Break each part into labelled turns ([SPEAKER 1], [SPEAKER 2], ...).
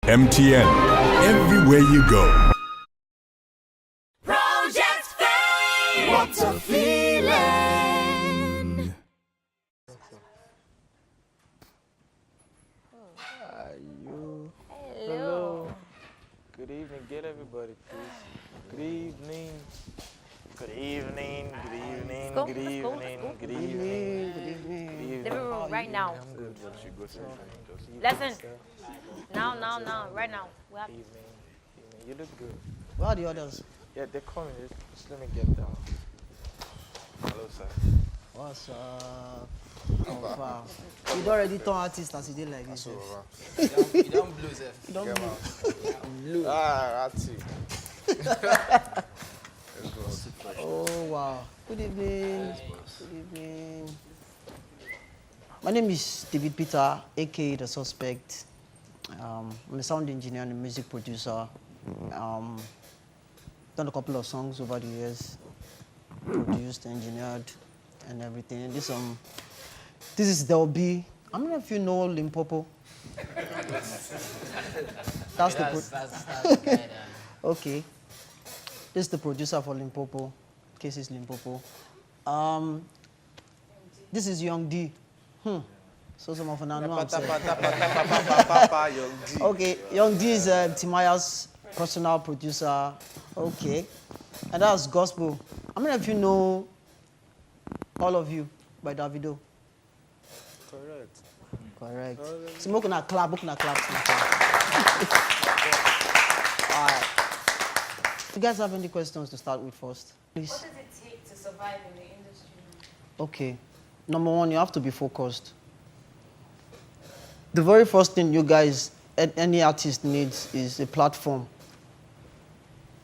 [SPEAKER 1] MTN, everywhere you go.
[SPEAKER 2] Project Fame! What a feeling!
[SPEAKER 3] Hello. Good evening. Get everybody, please. Good evening. Good evening. Good evening.
[SPEAKER 4] Go,
[SPEAKER 3] Good
[SPEAKER 4] let's go,
[SPEAKER 3] evening.
[SPEAKER 4] let's go.
[SPEAKER 3] Good evening. Good evening.
[SPEAKER 4] Living room, right now.
[SPEAKER 3] I'm good. Just you go to
[SPEAKER 4] Lesson. Now, right now. What?
[SPEAKER 3] Evening. You look good.
[SPEAKER 5] Where are the others?
[SPEAKER 3] Yeah, they're coming. Just let me get them. Hello, sir.
[SPEAKER 5] What's up? Wow. You don't already turn artist as you did like this.
[SPEAKER 6] You don't blues it.
[SPEAKER 5] You don't
[SPEAKER 3] Blue. Ah, that's it.
[SPEAKER 5] Oh, wow. Good evening. Good evening. My name is David Peter, aka The Suspect. I'm a sound engineer and a music producer. Done a couple of songs over the years, produced, engineered, and everything. And this is Del B. I don't know if you know Limpopo. That's the
[SPEAKER 6] guy.
[SPEAKER 5] Okay. This is the producer for Limpopo. Cases Limpopo. This is Young D. So some of you know I'm saying. Okay, Young D is Timaya's personal producer. Okay. And that's Gospel. I mean, if you know all of you by Davido. Correct. So we're gonna clap. All right. Do you guys have any questions to start with first? Please.
[SPEAKER 4] What does it take to survive in the industry?
[SPEAKER 5] Okay. Number one, you have to be focused. The very first thing you guys, any artist needs is a platform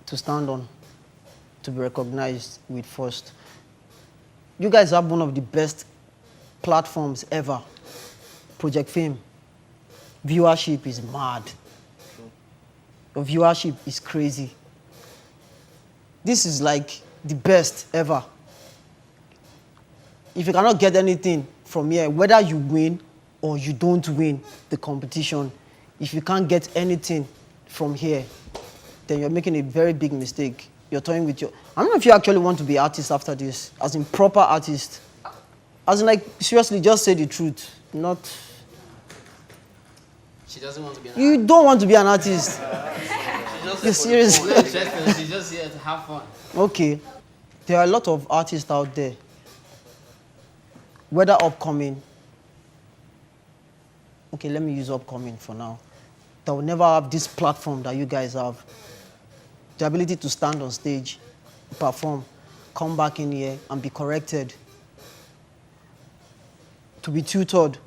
[SPEAKER 5] to stand on, to be recognized with first. You guys have one of the best platforms ever. Project Fame. Viewership is mad. Your viewership is crazy. This is like the best ever. If you cannot get anything from here, whether you win or you don't win the competition, if you can't get anything from here, then you're making a very big mistake. You're toying with your... I don't know if you actually want to be artist after this, as in proper artist. As in, like, seriously, just say the truth. Not...
[SPEAKER 6] She doesn't want to be an
[SPEAKER 5] You
[SPEAKER 6] artist.
[SPEAKER 5] don't want to be an artist. You're serious?
[SPEAKER 6] She's not interested. She's just here to have fun.
[SPEAKER 5] Okay. There are a lot of artists out there, whether upcoming, okay, let me use upcoming for now, that will never have this platform that you guys have. The ability to stand on stage, perform, come back in here and be corrected, to be tutored.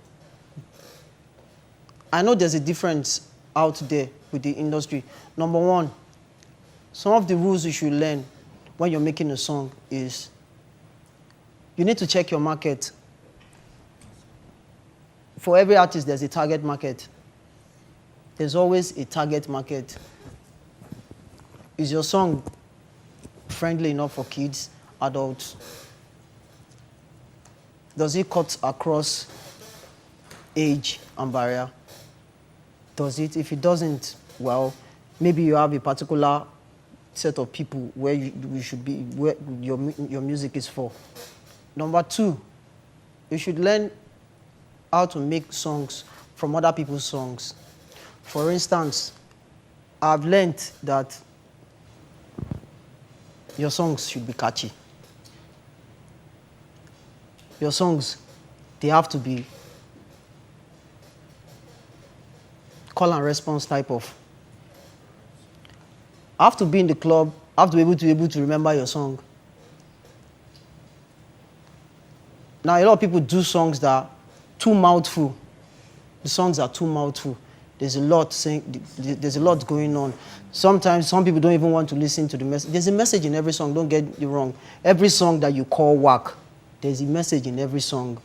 [SPEAKER 5] I know there's a difference out there with the industry. Number one, some of the rules you should learn when you're making a song is you need to check your market. For every artist, there's a target market. There's always a target market. Is your song friendly enough for kids, adults? Does it cut across age and barrier? Does it? If it doesn't, well, maybe you have a particular set of people where you should be, where your music is for. Number two, you should learn how to make songs from other people's songs. For instance, I've learned that your songs should be catchy. Your songs, they have to be call and response type of. I have to be in the club, I have to be able to remember your song. Now, a lot of people do songs that are too mouthful. The songs are too mouthful. There's a lot going on. Sometimes some people don't even want to listen to the message. There's a message in every song, don't get me wrong. Every song that you call whack, there's a message in every song.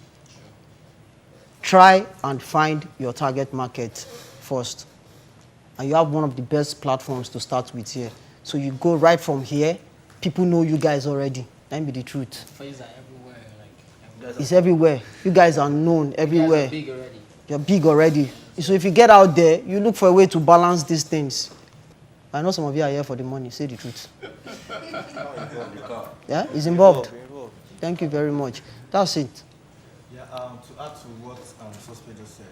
[SPEAKER 5] Try and find your target market first. And you have one of the best platforms to start with here. So you go right from here, people know you guys already. That be the truth.
[SPEAKER 6] Phases are everywhere. Like,
[SPEAKER 5] It's everywhere. You guys are known everywhere.
[SPEAKER 6] You guys are big already.
[SPEAKER 5] You're big already. So if you get out there, you look for a way to balance these things. I know some of you are here for the money. Say the truth. Yeah, it's involved. Thank you very much. That's it.
[SPEAKER 7] Yeah, to add to what Suspect just said,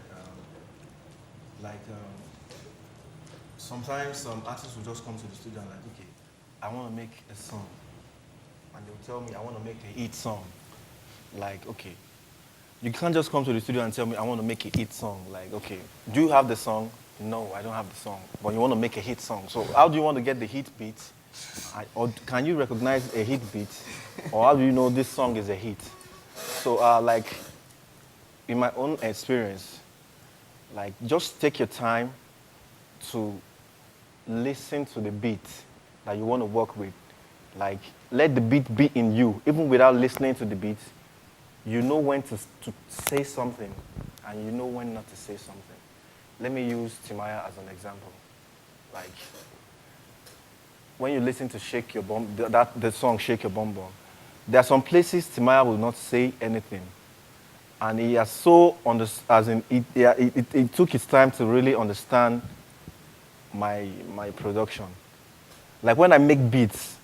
[SPEAKER 7] sometimes some artists will just come to the studio and like, okay, I want to make a song. And they'll tell me, I want to make a hit song. Like, okay, you can't just come to the studio and tell me, I want to make a hit song. Like, okay, do you have the song? No, I don't have the song. But you want to make a hit song. So how do you want to get the hit beat? Or can you recognize a hit beat? Or how do you know this song is a hit? So, like, in my own experience, like, just take your time to listen to the beat that you want to work with. Like, let the beat be in you. Even without listening to the beat, you know when to say something, and you know when not to say something. Let me use Timaya as an example. Like, when you listen to Shake Your Bum, the song Shake Your Bum Bum, there are some places Timaya will not say anything. And he has so, it took his time to really understand my production. Like when I make beats,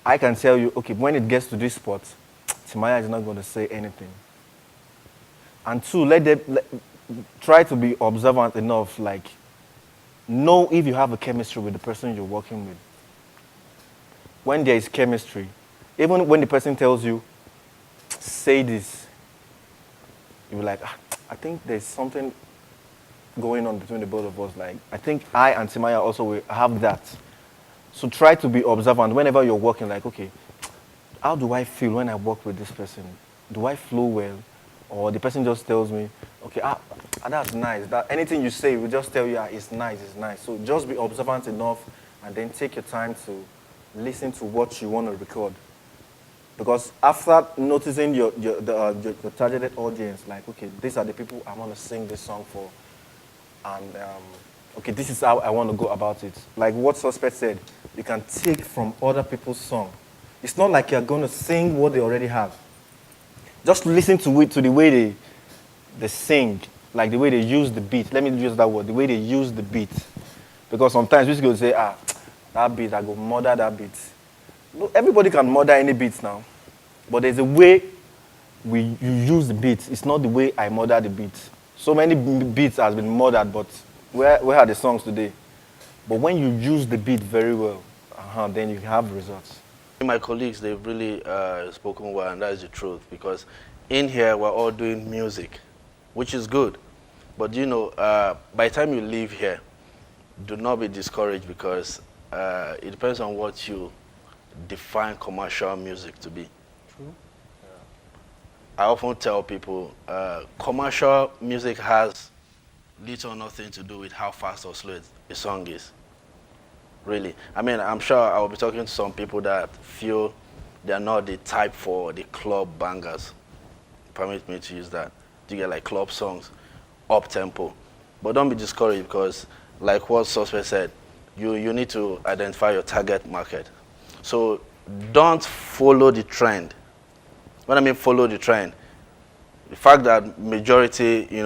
[SPEAKER 7] I can tell you, okay, when it gets to this spot, Timaya is not going to say anything. And two, try to be observant enough, like, know if you have a chemistry with the person you're working with. When there is chemistry, even when the person tells you, say this, you're like, I think there's something going on between the both of us. Like, I think I and Timaya also will have that. So try to be observant whenever you're working, like, okay, how do I feel when I work with this person? Do I flow well? Or the person just tells me, okay, that's nice. Anything you say will just tell you, it's nice, it's nice. So just be observant enough and then take your time to listen to what you want to record. Because after noticing your targeted audience, like, okay, these are the people I want to sing this song for. And, okay, this is how I want to go about it. Like what Suspect said, you can take from other people's song. It's not like you're going to sing what they already have. Just listen to it, to the way they sing, like the way they use the beat. Let me use that word, the way they use the beat. Because sometimes we just go say, that beat, I go murder that beat. No, everybody can murder any beats now. But there's a way you use the beat. It's not the way I murder the beat. So many beats has been murdered, but where are the songs today? But when you use the beat very well, then you have results.
[SPEAKER 8] My colleagues, they've really spoken well, and that is the truth, because in here we're all doing music, which is good. But you know, by the time you leave here, do not be discouraged, because it depends on what you define commercial music to be.
[SPEAKER 5] True.
[SPEAKER 8] Yeah. I often tell people, commercial music has little or nothing to do with how fast or slow a song is. Really. I mean, I'm sure I will be talking to some people that feel they're not the type for the club bangers. Permit me to use that. You get like club songs, up tempo. But don't be discouraged, because like what Suspect said, you need to identify your target market. So don't follow the trend. When I mean follow the trend, the fact that majority,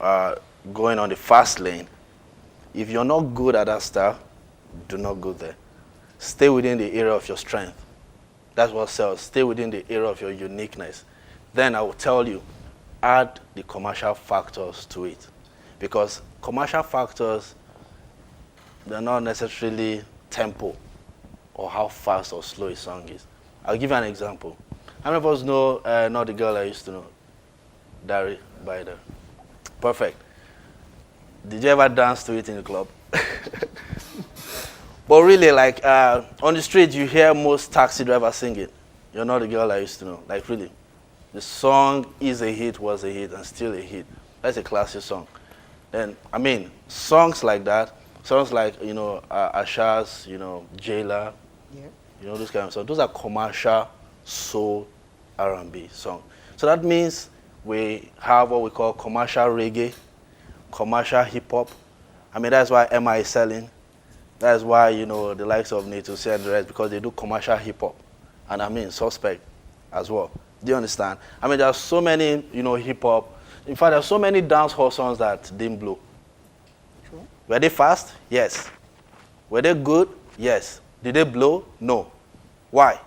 [SPEAKER 8] are going on the fast lane, if you're not good at that style, do not go there. Stay within the area of your strength. That's what sells. Stay within the area of your uniqueness. Then I will tell you, add the commercial factors to it. Because commercial factors, they're not necessarily tempo or how fast or slow a song is. I'll give you an example. How many of us know Not the Girl I Used to Know? Dari Bider. Perfect. Did you ever dance to it in the club? But really, like, on the street, you hear most taxi drivers sing it. You're Not the Girl I Used to Know. Like, really. The song is a hit, was a hit, and still a hit. That's a classic song. Then, I mean, songs like that, songs like, Asha's, Jailer, those kind of songs. Those are commercial soul R&B songs. So that means we have what we call commercial reggae, commercial hip-hop. I mean, that's why Emma is selling. That's why, the likes of Nato C and the rest, because they do commercial hip-hop. And I mean, Suspect as well. Do you understand? I mean, there are so many, hip-hop. In fact, there are so many dance hall songs that didn't blow.
[SPEAKER 5] True.
[SPEAKER 8] Were they fast? Yes. Were they good? Yes. Did they blow? No. Why?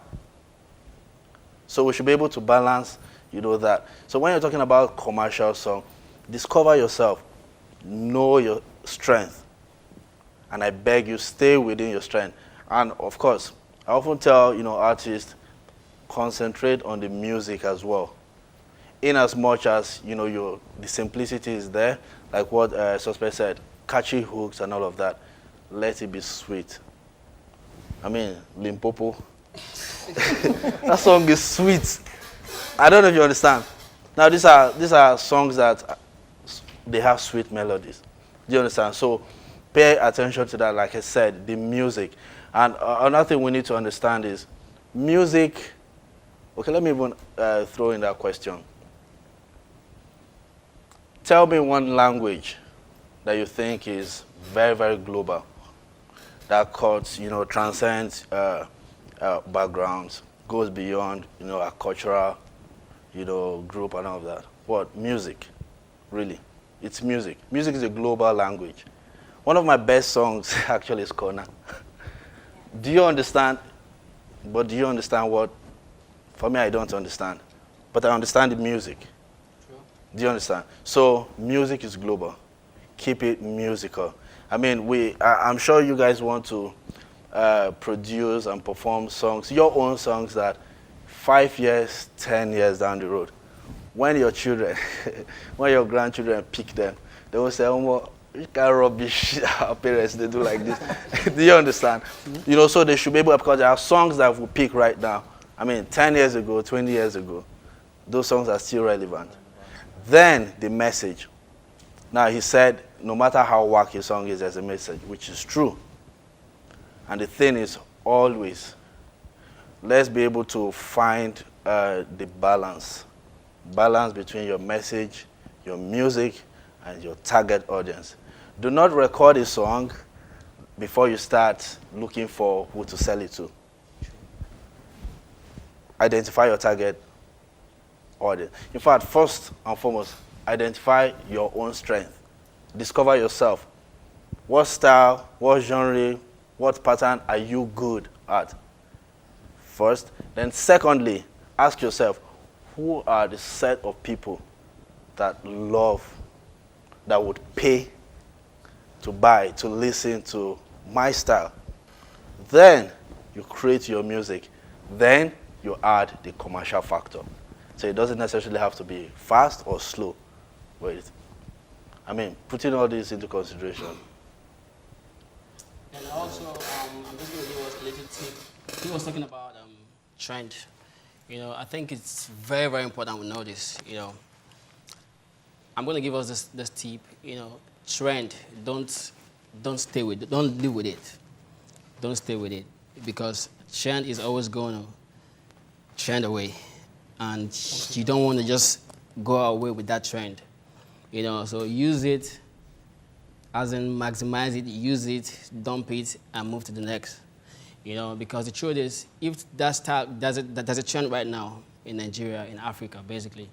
[SPEAKER 8] So we should be able to balance, that. So when you're talking about commercial song, discover yourself. Know your strength. And I beg you, stay within your strength. And of course, I often tell, artists, concentrate on the music as well. In as much as, the simplicity is there, like what Suspect said, catchy hooks and all of that, let it be sweet. I mean, Limpopo. That song is sweet. I don't know if you understand. Now, these are songs that they have sweet melodies. Do you understand? So pay attention to that, like I said, the music. And another thing we need to understand is music. Okay, let me even throw in that question. Tell me one language that you think is very, very global, that cuts, transcends backgrounds, goes beyond, a cultural, group and all of that. What? Music, really. It's music. Music is a global language. One of my best songs actually is Kona. Do you understand? But do you understand what? For me, I don't understand. But I understand the music.
[SPEAKER 6] Sure.
[SPEAKER 8] Do you understand? So music is global. Keep it musical. I mean, I'm sure you guys want to produce and perform songs, your own songs that 5 years, 10 years down the road, when your children, when your grandchildren pick them, they will say, oh, you can't rubbish our parents, they do like this. Do you understand? So they should be able, because there are songs that we pick right now. I mean, 10 years ago, 20 years ago, those songs are still relevant. Then the message. Now, he said, no matter how wacky a song is, there's a message, which is true. And the thing is, always, let's be able to find the balance between your message, your music, and your target audience. Do not record a song before you start looking for who to sell it to. Identify your target audience. In fact, first and foremost, identify your own strength. Discover yourself. What style, what genre, what pattern are you good at? First. Then secondly, ask yourself, who are the set of people that love, that would pay to buy, to listen to my style? Then you create your music. Then you add the commercial factor. So it doesn't necessarily have to be fast or slow. Putting all this into consideration.
[SPEAKER 6] And also, I'm just going to give us a little tip. He was talking about trend. I think it's very, very important we know this. I'm going to give us this tip. Trend. Don't stay with it. Don't live with it. Don't stay with it, because trend is always going to trend away, and you don't want to just go away with that trend. So use it, as in maximize it, use it, dump it, and move to the next. Because the truth is, if that style, there's a trend right now in Nigeria, in Africa, basically,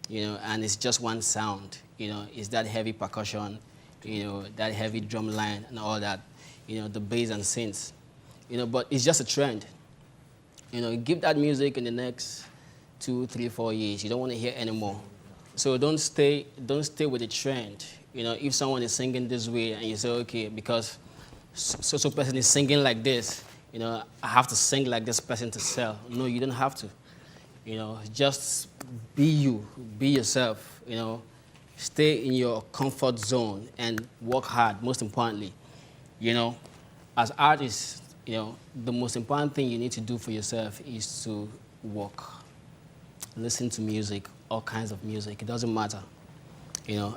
[SPEAKER 6] and it's just one sound, it's that heavy percussion, that heavy drum line and all that, the bass and synths, but it's just a trend. Give that music in the next 2, 3, 4 years. You don't want to hear anymore. So don't stay with the trend. If someone is singing this way and you say, okay, because so person is singing like this, I have to sing like this person to sell. No, you don't have to. Just be you, be yourself. Stay in your comfort zone and work hard. Most importantly, as artists, the most important thing you need to do for yourself is to work. Listen to music, all kinds of music. It doesn't matter.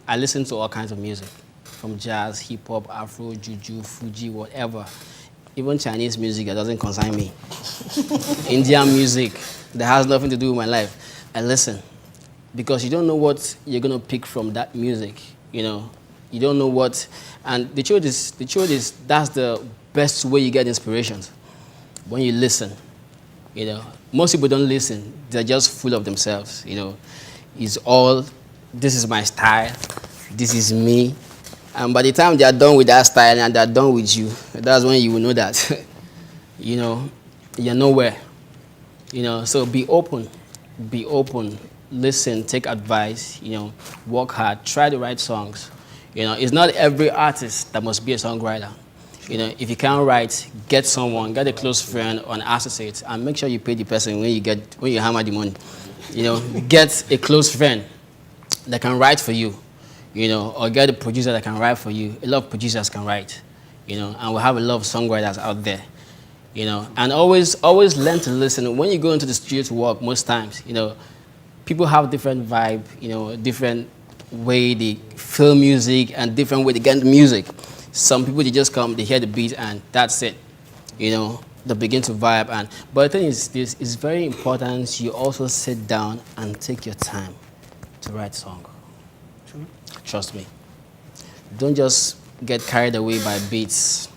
[SPEAKER 6] I listen to all kinds of music, from jazz, hip hop, Afro, Juju, Fuji, whatever. Even Chinese music, that doesn't concern me. Indian music, that has nothing to do with my life. I listen, because you don't know what you're gonna pick from that music. You don't know what, and the truth is, that's the best way you get inspirations. When you listen, most people don't listen. They're just full of themselves. It's all this is my style, this is me. And by the time they are done with that style and they are done with you, that's when you will know that, you know, you're nowhere. You know, so be open, listen, take advice, you know, work hard, try to write songs. You know, it's not every artist that must be a songwriter. You know, if you can't write, get someone, get a close friend or an associate, and make sure you pay the person when you hammer the money. You know, get a close friend that can write for you, you know, or get a producer that can write for you. A lot of producers can write, you know, and we have a lot of songwriters out there, you know. And always learn to listen. When you go into the studio to work, most times, you know, people have different vibe, you know, different way they feel music and different way they get into music. Some people, they just come, they hear the beat, and that's it. You know, they begin to vibe. But the thing is, this is very important. You also sit down and take your time to write song. True. Trust me. Don't just get carried away by beats,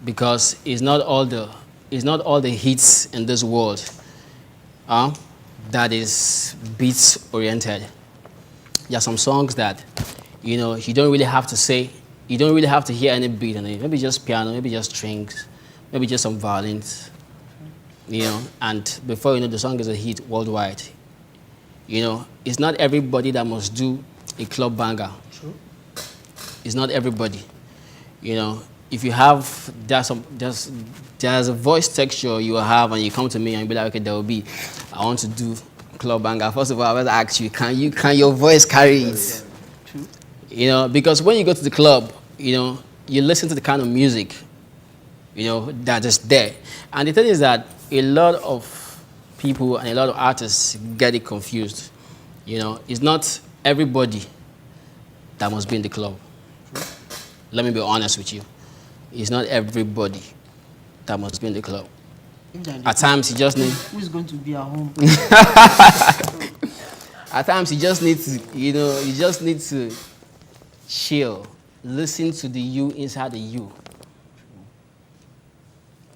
[SPEAKER 6] because it's not all the hits in this world that is beats oriented. There are some songs that, you know, you don't really have to say. You don't really have to hear any beat on it. Maybe just piano, maybe just strings, maybe just some violins, you know, and before you know, the song is a hit worldwide. You know, it's not everybody that must do a club banger. True. It's not everybody. You know, if you have, there's a voice texture you have, and you come to me and be like, okay, there will be, I want to do club banger. First of all, I will ask you, can your voice carry it? True. You know, because when you go to the club, you know, you listen to the kind of music, you know, that is there. And the thing is that a lot of people and a lot of artists get it confused. You know, it's not everybody that must be in the club. Let me be honest with you. It's not everybody that must be in the club. At times, you just need...
[SPEAKER 5] Who's going to be at home?
[SPEAKER 6] At times, you just need to, you know, you just need to chill, listen to the you inside the you,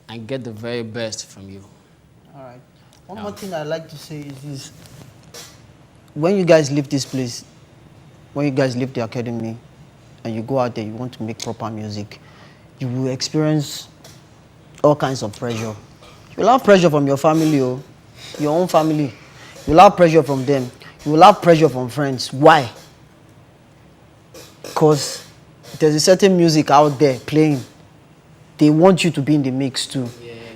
[SPEAKER 6] and get the very best from you.
[SPEAKER 5] All right. One more thing I'd like to say is this. When you guys leave this place, when you guys leave the academy, and you go out there, you want to make proper music, you will experience all kinds of pressure. You'll have pressure from your family, your own family. You'll have pressure from them. You will have pressure from friends. Why? Because there's a certain music out there playing. They want you to be in the mix too.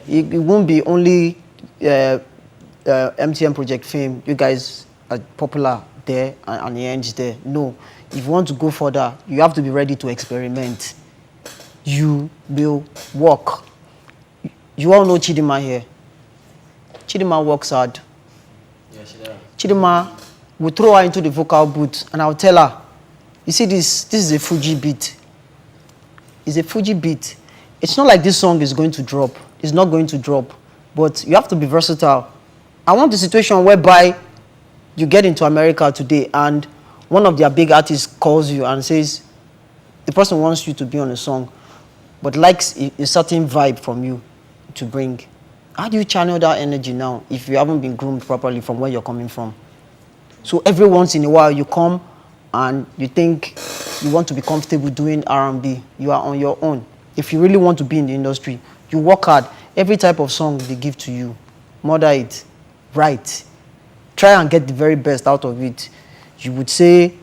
[SPEAKER 5] Yeah. It won't be only MTN Project Fame. You guys are popular there and the ends there. No. If you want to go further, you have to be ready to experiment. You will work. You all know Chidima here. Chidima works hard.
[SPEAKER 6] Yeah, she does.
[SPEAKER 5] Chidima will throw her into the vocal booth, and I'll tell her, you see, this is a Fuji beat. It's a Fuji beat. It's not like this song is going to drop. It's not going to drop. But you have to be versatile. I want the situation whereby you get into America today and one of their big artists calls you and says, the person wants you to be on a song, but likes a certain vibe from you to bring. How do you channel that energy now if you haven't been groomed properly from where you're coming from? So every once in a while you come and you think you want to be comfortable doing R&B. You are on your own. If you really want to be in the industry, you work hard. Every type of song they give to you, mother it, write. Try and get the very best out of it. You would say,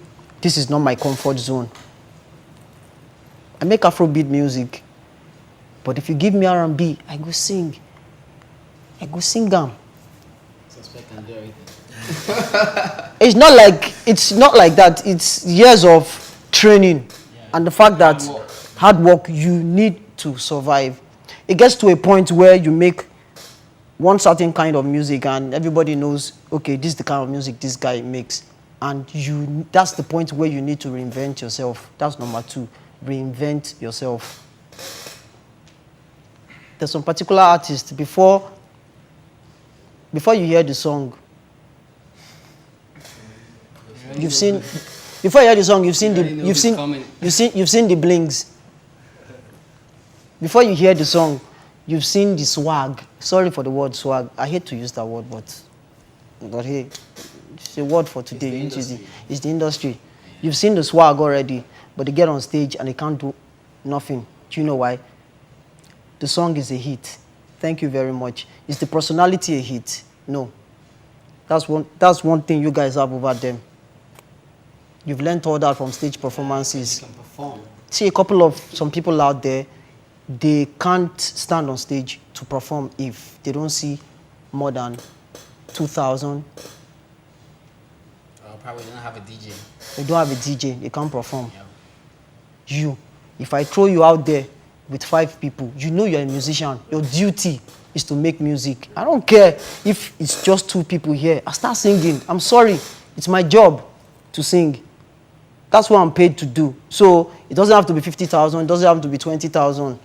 [SPEAKER 5] this is not my comfort zone. I make Afrobeat music. But if you give me R&B, I go sing. I go sing down.
[SPEAKER 6] Suspect can do everything.
[SPEAKER 5] It's not like that. It's years of training. Yeah. And the fact that hard work, you need to survive. It gets to a point where you make one certain kind of music and everybody knows, okay, this is the kind of music this guy makes. And that's the point where you need to reinvent yourself. That's number 2. Reinvent yourself. There's some particular artists, before you hear the song, you've seen the blings. Before you hear the song, you've seen the swag. Sorry for the word swag. I hate to use that word, but hey, it's a word for today.
[SPEAKER 6] It's the industry.
[SPEAKER 5] It's the industry. You've seen the swag already, but they get on stage and they can't do nothing. Do you know why? The song is a hit. Thank you very much. Is the personality a hit? No. That's one thing you guys have over them. You've learned all that from stage performances.
[SPEAKER 6] You can perform.
[SPEAKER 5] See some people out there, they can't stand on stage to perform if they don't see more than 2,000.
[SPEAKER 6] Probably don't have a DJ.
[SPEAKER 5] They don't have a DJ, they can't perform. You, if I throw you out there with 5 people, you know you're a musician. Your duty is to make music. I don't care if it's just 2 people here. I start singing. I'm sorry. It's my job to sing. That's what I'm paid to do. So it doesn't have to be 50,000. It doesn't have to be 20,000.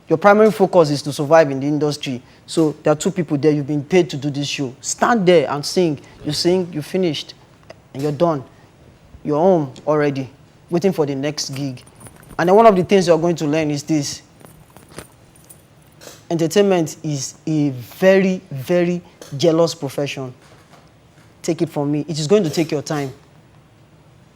[SPEAKER 5] Your primary focus is to survive in the industry. So there are 2 people there. You've been paid to do this show. Stand there and sing. You sing, you finished, and you're done. You're home already, waiting for the next gig. And then one of the things you're going to learn is this. Entertainment is a very, very jealous profession. Take it from me. It is going to take your time.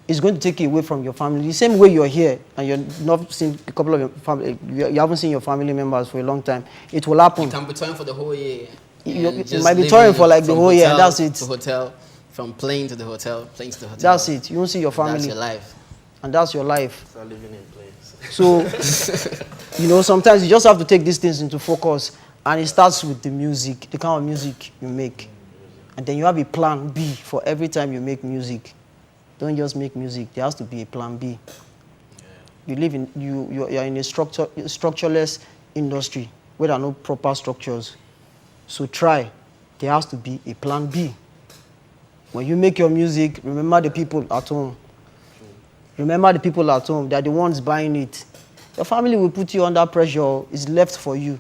[SPEAKER 5] It's going to take you away from your family. The same way you're here and you're not seeing a couple of your family, you haven't seen your family members for a long time. It will happen.
[SPEAKER 6] You can be touring for the whole year.
[SPEAKER 5] You might be touring for like the whole year, and that's it.
[SPEAKER 6] To hotel, from plane to the hotel, plane to the hotel.
[SPEAKER 5] That's it. You won't see your family.
[SPEAKER 6] That's your life.
[SPEAKER 5] And that's your life.
[SPEAKER 8] Start living in planes.
[SPEAKER 5] So, you know, sometimes you just have to take these things into focus. And it starts with the music, the kind of music you make. And then you have a plan B for every time you make music. Don't just make music. There has to be a plan B. You live in you're in a structureless industry where there are no proper structures. So try. There has to be a plan B. When you make your music, remember the people at home. Remember the people at home. They're the ones buying it. Your family will put you under pressure. It's left for you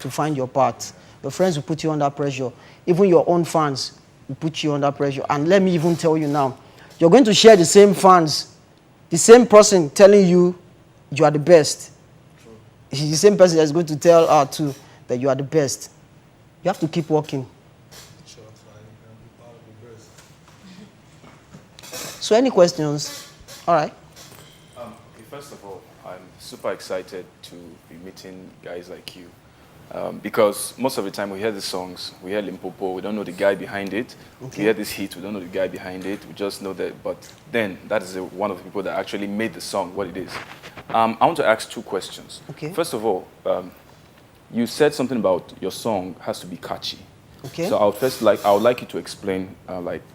[SPEAKER 5] to find your part. Your friends will put you under pressure. Even your own fans will put you under pressure. And let me even tell you now, you're going to share the same fans, the same person telling you you are the best. He's the same person that's going to tell her too that you are the best. You have to keep working. So any questions? All right.
[SPEAKER 9] Okay, first of all, I'm super excited to be meeting guys like you. Because most of the time we hear the songs, we hear Limpopo, we don't know the guy behind it. Okay. We hear this hit, we don't know the guy behind it, we just know that. But then that is one of the people that actually made the song what it is. I want to ask 2 questions.
[SPEAKER 5] Okay.
[SPEAKER 9] First of all, you said something about your song has to be catchy.
[SPEAKER 5] Okay.
[SPEAKER 9] So I would like you to explain,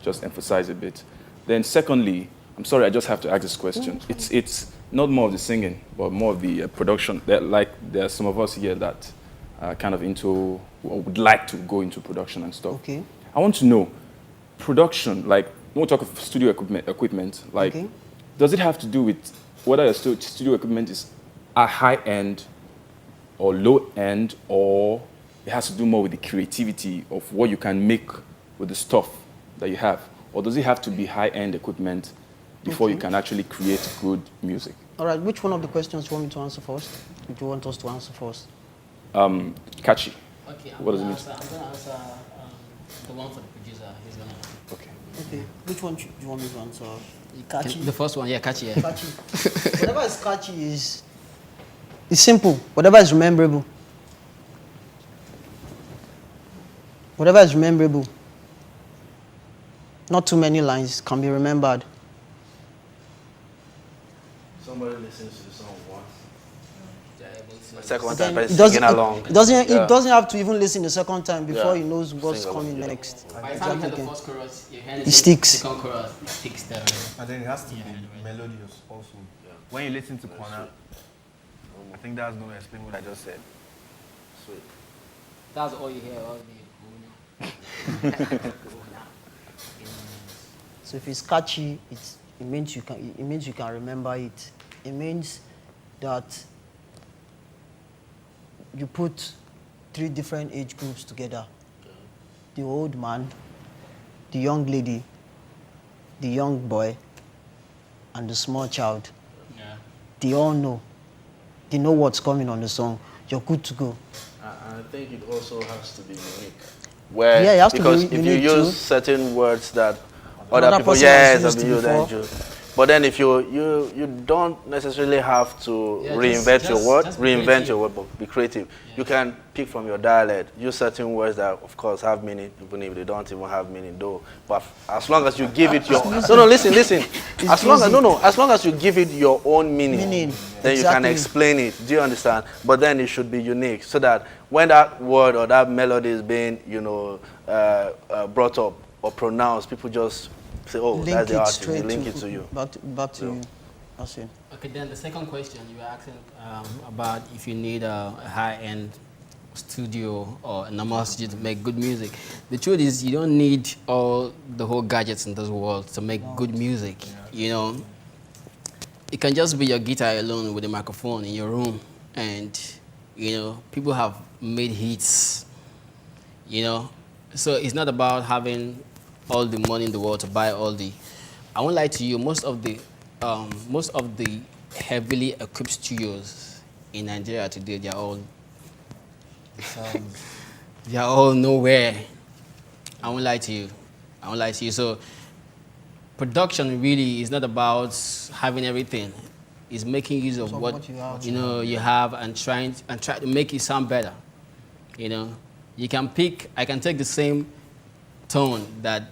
[SPEAKER 9] just emphasize a bit. Then secondly, I'm sorry, I just have to ask this question. It's not more of the singing, but more of the production. There are some of us here that kind of into, or would like to go into production and stuff.
[SPEAKER 5] Okay.
[SPEAKER 9] I want to know, production, like, when we talk of studio equipment, like,
[SPEAKER 5] okay.
[SPEAKER 9] Does it have to do with whether your studio equipment is a high-end or low-end, or it has to do more with the creativity of what you can make with the stuff that you have? Or does it have to be high-end equipment before you can actually create good music?
[SPEAKER 5] All right, which one of the questions do you want me to answer first? Would you want us to answer first?
[SPEAKER 9] Catchy.
[SPEAKER 6] Okay,
[SPEAKER 9] what does it mean?
[SPEAKER 6] I'm going to answer the one for the producer. He's going to.
[SPEAKER 9] Okay.
[SPEAKER 5] Okay. Which one do you want me to answer? Catchy?
[SPEAKER 6] The first one, yeah, catchy. Yeah.
[SPEAKER 5] Catchy. Whatever is catchy is it's simple. Whatever is memorable. Whatever is memorable. Not too many lines can be remembered.
[SPEAKER 8] Somebody listens to the song once.
[SPEAKER 7] The second
[SPEAKER 5] Then
[SPEAKER 7] time,
[SPEAKER 5] it
[SPEAKER 7] singing along.
[SPEAKER 5] It doesn't have to even listen the second time before he knows what's
[SPEAKER 8] Sing along,
[SPEAKER 5] coming
[SPEAKER 8] yeah.
[SPEAKER 5] next.
[SPEAKER 6] By the time you hear the first chorus, you hear
[SPEAKER 5] It sticks.
[SPEAKER 6] the second chorus, it sticks there.
[SPEAKER 7] And then it has to be melodious also.
[SPEAKER 8] Yeah.
[SPEAKER 7] When you listen to Kwana, I think that's going to explain what I just said.
[SPEAKER 8] Sweet.
[SPEAKER 6] That's all you hear, all the
[SPEAKER 5] So if it's catchy, it means you can remember it. It means that you put 3 different age groups together. The old man, the young lady, the young boy, and the small child.
[SPEAKER 6] Yeah.
[SPEAKER 5] They all know. They know what's coming on the song. You're good to go.
[SPEAKER 8] I think it also has to be unique. where
[SPEAKER 5] Yeah, it has to
[SPEAKER 8] because
[SPEAKER 5] be
[SPEAKER 8] if you
[SPEAKER 5] unique
[SPEAKER 8] use
[SPEAKER 5] too.
[SPEAKER 8] certain words that
[SPEAKER 5] Another
[SPEAKER 8] other people,
[SPEAKER 5] person has
[SPEAKER 8] yes,
[SPEAKER 5] used
[SPEAKER 8] have been
[SPEAKER 5] before.
[SPEAKER 8] used. But then if you don't necessarily have to
[SPEAKER 6] Yeah,
[SPEAKER 8] reinvent your word,
[SPEAKER 6] just be
[SPEAKER 8] reinvent
[SPEAKER 6] creative.
[SPEAKER 8] your word, but be creative. You can pick from your dialect, use certain words that of course have meaning, even if they don't even have meaning though. But as long as you give it your listen. As long as you give it your own meaning. Then you can
[SPEAKER 5] exactly.
[SPEAKER 8] explain it. Do you understand? But then it should be unique so that when that word or that melody is being, brought up or pronounced, people just say, "Oh,
[SPEAKER 5] Link
[SPEAKER 8] that's the
[SPEAKER 5] it
[SPEAKER 8] artist." They
[SPEAKER 5] straight
[SPEAKER 8] link it to you.
[SPEAKER 5] back to you. That's it.
[SPEAKER 6] Okay, then the second question you were asking about if you need a high-end studio or a normal studio to make good music. The truth is you don't need all the whole gadgets in this world to make good music. You know, it can just be your guitar alone with a microphone in your room, and people have made hits. So it's not about having all the money in the world to buy all the. I won't lie to you. Most of the heavily equipped studios in Nigeria today, they are all nowhere. I won't lie to you. So production really is not about having everything. It's making use of what you have and try to make it sound better. You can pick. I can take the same tone that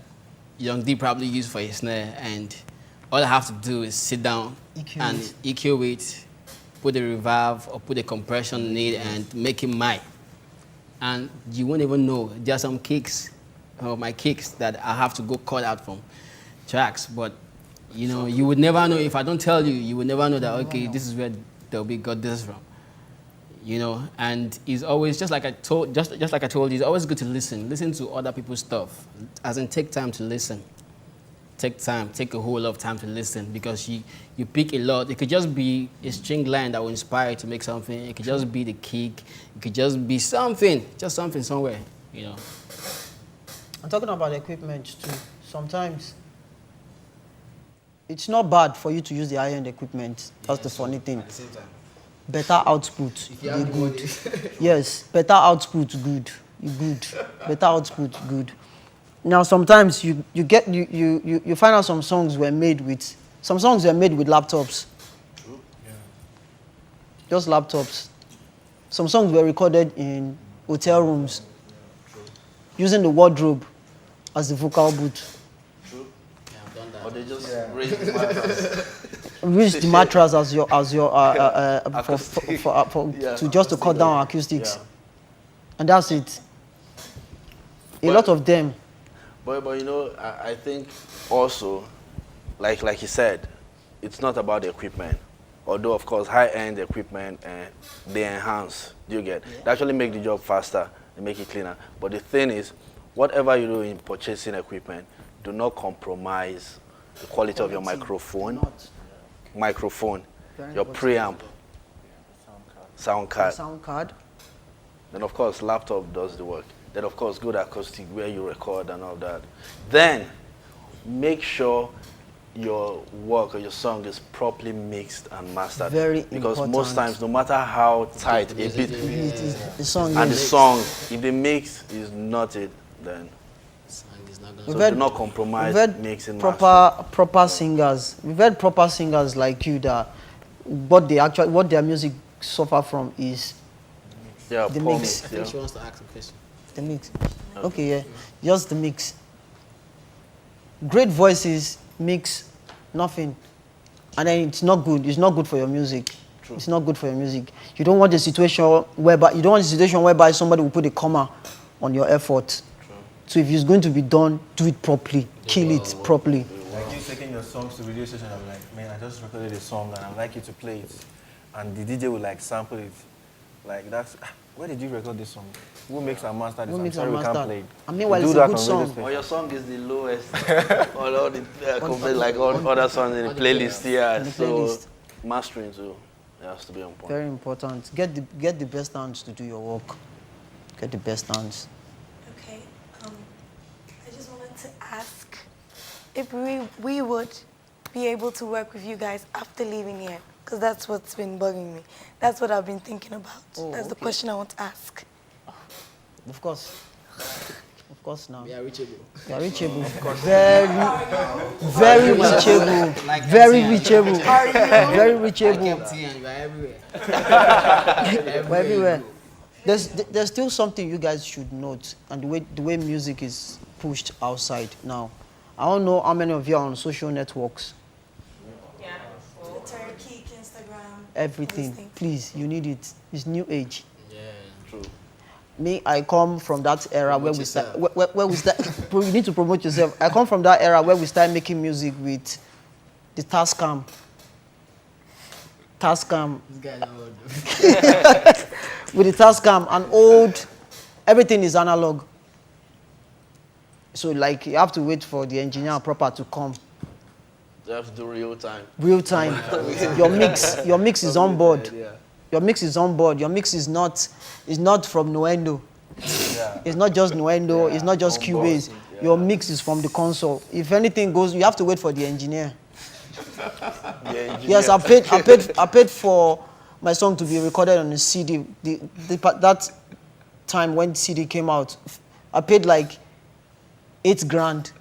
[SPEAKER 6] Young D probably used for his snare, and all I have to do is sit down and EQ it, put a reverb or put a compression in it, and make it mine. And you won't even know. There are some kicks, my kicks, that I have to go cut out from tracks. But you would never know if I don't tell you. You would never know that. Okay, this is where Delby got this from. And it's always just like I told you. It's always good to listen to other people's stuff. As in, take time to listen. Take a whole lot of time to listen, because you pick a lot. It could just be a string line that will inspire you to make something. It could just be the kick. It could just be something somewhere.
[SPEAKER 5] I'm talking about equipment too. Sometimes it's not bad for you to use the high-end equipment. That's the funny thing.
[SPEAKER 6] At the same time.
[SPEAKER 5] Better output, they good. Yes, better output, good. You good. Better output, good. Now sometimes you find out some songs were made with laptops.
[SPEAKER 7] True. Yeah.
[SPEAKER 5] Just laptops. Some songs were recorded in hotel rooms, using the wardrobe as the vocal booth.
[SPEAKER 8] True.
[SPEAKER 6] Yeah, I've done that.
[SPEAKER 8] Or they just raise the mattress.
[SPEAKER 5] Use the mattress as your
[SPEAKER 8] Acoustic. Yeah,
[SPEAKER 5] to cut down acoustics,
[SPEAKER 8] Yeah.
[SPEAKER 5] and that's it. A lot of them.
[SPEAKER 8] But I think also, like you said, it's not about the equipment. Although of course high-end equipment they enhance. Do you get? They actually make the job faster. They make it cleaner. But the thing is, whatever you do in purchasing equipment, do not compromise the quality of your microphone, your preamp, sound card. Then of course laptop does the work. Then of course good acoustic where you record and all that. Then make sure your work or your song is properly mixed and mastered.
[SPEAKER 5] Very
[SPEAKER 8] because
[SPEAKER 5] important.
[SPEAKER 8] most times, no matter how tight a beat
[SPEAKER 5] The song
[SPEAKER 8] and the
[SPEAKER 5] is.
[SPEAKER 8] song, if the mix is not it, then
[SPEAKER 6] Song is not
[SPEAKER 5] We've
[SPEAKER 8] so
[SPEAKER 5] had-
[SPEAKER 8] do not compromise
[SPEAKER 5] We've had
[SPEAKER 8] mixing master.
[SPEAKER 5] proper singers. We've had proper singers like you that what their music suffer from is
[SPEAKER 8] Yeah,
[SPEAKER 5] the
[SPEAKER 8] poor
[SPEAKER 5] mix.
[SPEAKER 6] I
[SPEAKER 8] mix,
[SPEAKER 6] think
[SPEAKER 8] yeah.
[SPEAKER 6] she wants to ask a question.
[SPEAKER 5] the mix. Okay, yeah, just the mix. Great voices mix nothing, and then it's not good. It's not good for your music.
[SPEAKER 8] True.
[SPEAKER 5] It's not good for your music. You don't want a situation whereby somebody will put a comma on your effort.
[SPEAKER 8] True.
[SPEAKER 5] So if it's going to be done, do it properly. Kill it properly.
[SPEAKER 7] Like you taking your songs to radio station, I'm like, man, I just recorded a song and I'd like you to play it. And the DJ would like sample it. Like that's, where did you record this song? Who makes and master this
[SPEAKER 5] Who
[SPEAKER 7] song?
[SPEAKER 5] makes
[SPEAKER 7] Sorry,
[SPEAKER 5] and
[SPEAKER 7] we can't
[SPEAKER 5] master?
[SPEAKER 7] play it.
[SPEAKER 5] I mean, while
[SPEAKER 7] We
[SPEAKER 5] it's
[SPEAKER 7] do
[SPEAKER 5] a
[SPEAKER 7] that
[SPEAKER 5] good
[SPEAKER 7] on radio
[SPEAKER 5] song.
[SPEAKER 7] station.
[SPEAKER 8] Or your song is the lowest, all the compared like all other songs in the playlist, yeah.
[SPEAKER 5] In the
[SPEAKER 8] So
[SPEAKER 5] playlist.
[SPEAKER 8] mastering too, it has to be on point.
[SPEAKER 5] Very important. Get the best hands to do your work. Get the best hands.
[SPEAKER 2] Okay. I just wanted to ask if we would be able to work with you guys after leaving here, because that's what's been bugging me. That's what I've been thinking about.
[SPEAKER 5] Oh,
[SPEAKER 2] That's the
[SPEAKER 5] okay.
[SPEAKER 2] question I want to ask.
[SPEAKER 5] Of course. course now.
[SPEAKER 6] We are reachable.
[SPEAKER 5] We are reachable. Very reachable.
[SPEAKER 6] Like
[SPEAKER 5] Very
[SPEAKER 6] MTN.
[SPEAKER 5] reachable. Very reachable.
[SPEAKER 6] MTN, you are everywhere.
[SPEAKER 5] We're everywhere. There's still something you guys should note, and the way music is pushed outside now. I don't know how many of you are on social networks.
[SPEAKER 2] Twitter, Kik, Instagram.
[SPEAKER 5] Everything. Please, you need it. It's new age.
[SPEAKER 6] Yeah.
[SPEAKER 8] True.
[SPEAKER 5] Me, I come from that era where
[SPEAKER 6] Promote
[SPEAKER 5] we start.
[SPEAKER 6] yourself.
[SPEAKER 5] Where we start. You need to promote yourself. I come from that era where we start making music with the Tascam.
[SPEAKER 6] This guy know.
[SPEAKER 5] With the Tascam, and old, everything is analog. So like you have to wait for the engineer proper to come.
[SPEAKER 8] You have to do real time.
[SPEAKER 5] Real time. Your mix is on board. Your mix is on board. Your mix is not from Nuendo. It's not just Nuendo. It's not just Cubase. Your mix is from the console. If anything goes, you have to wait for the engineer. Yes, I paid for my song to be recorded on a CD. That time when CD came out, I paid like 8 grand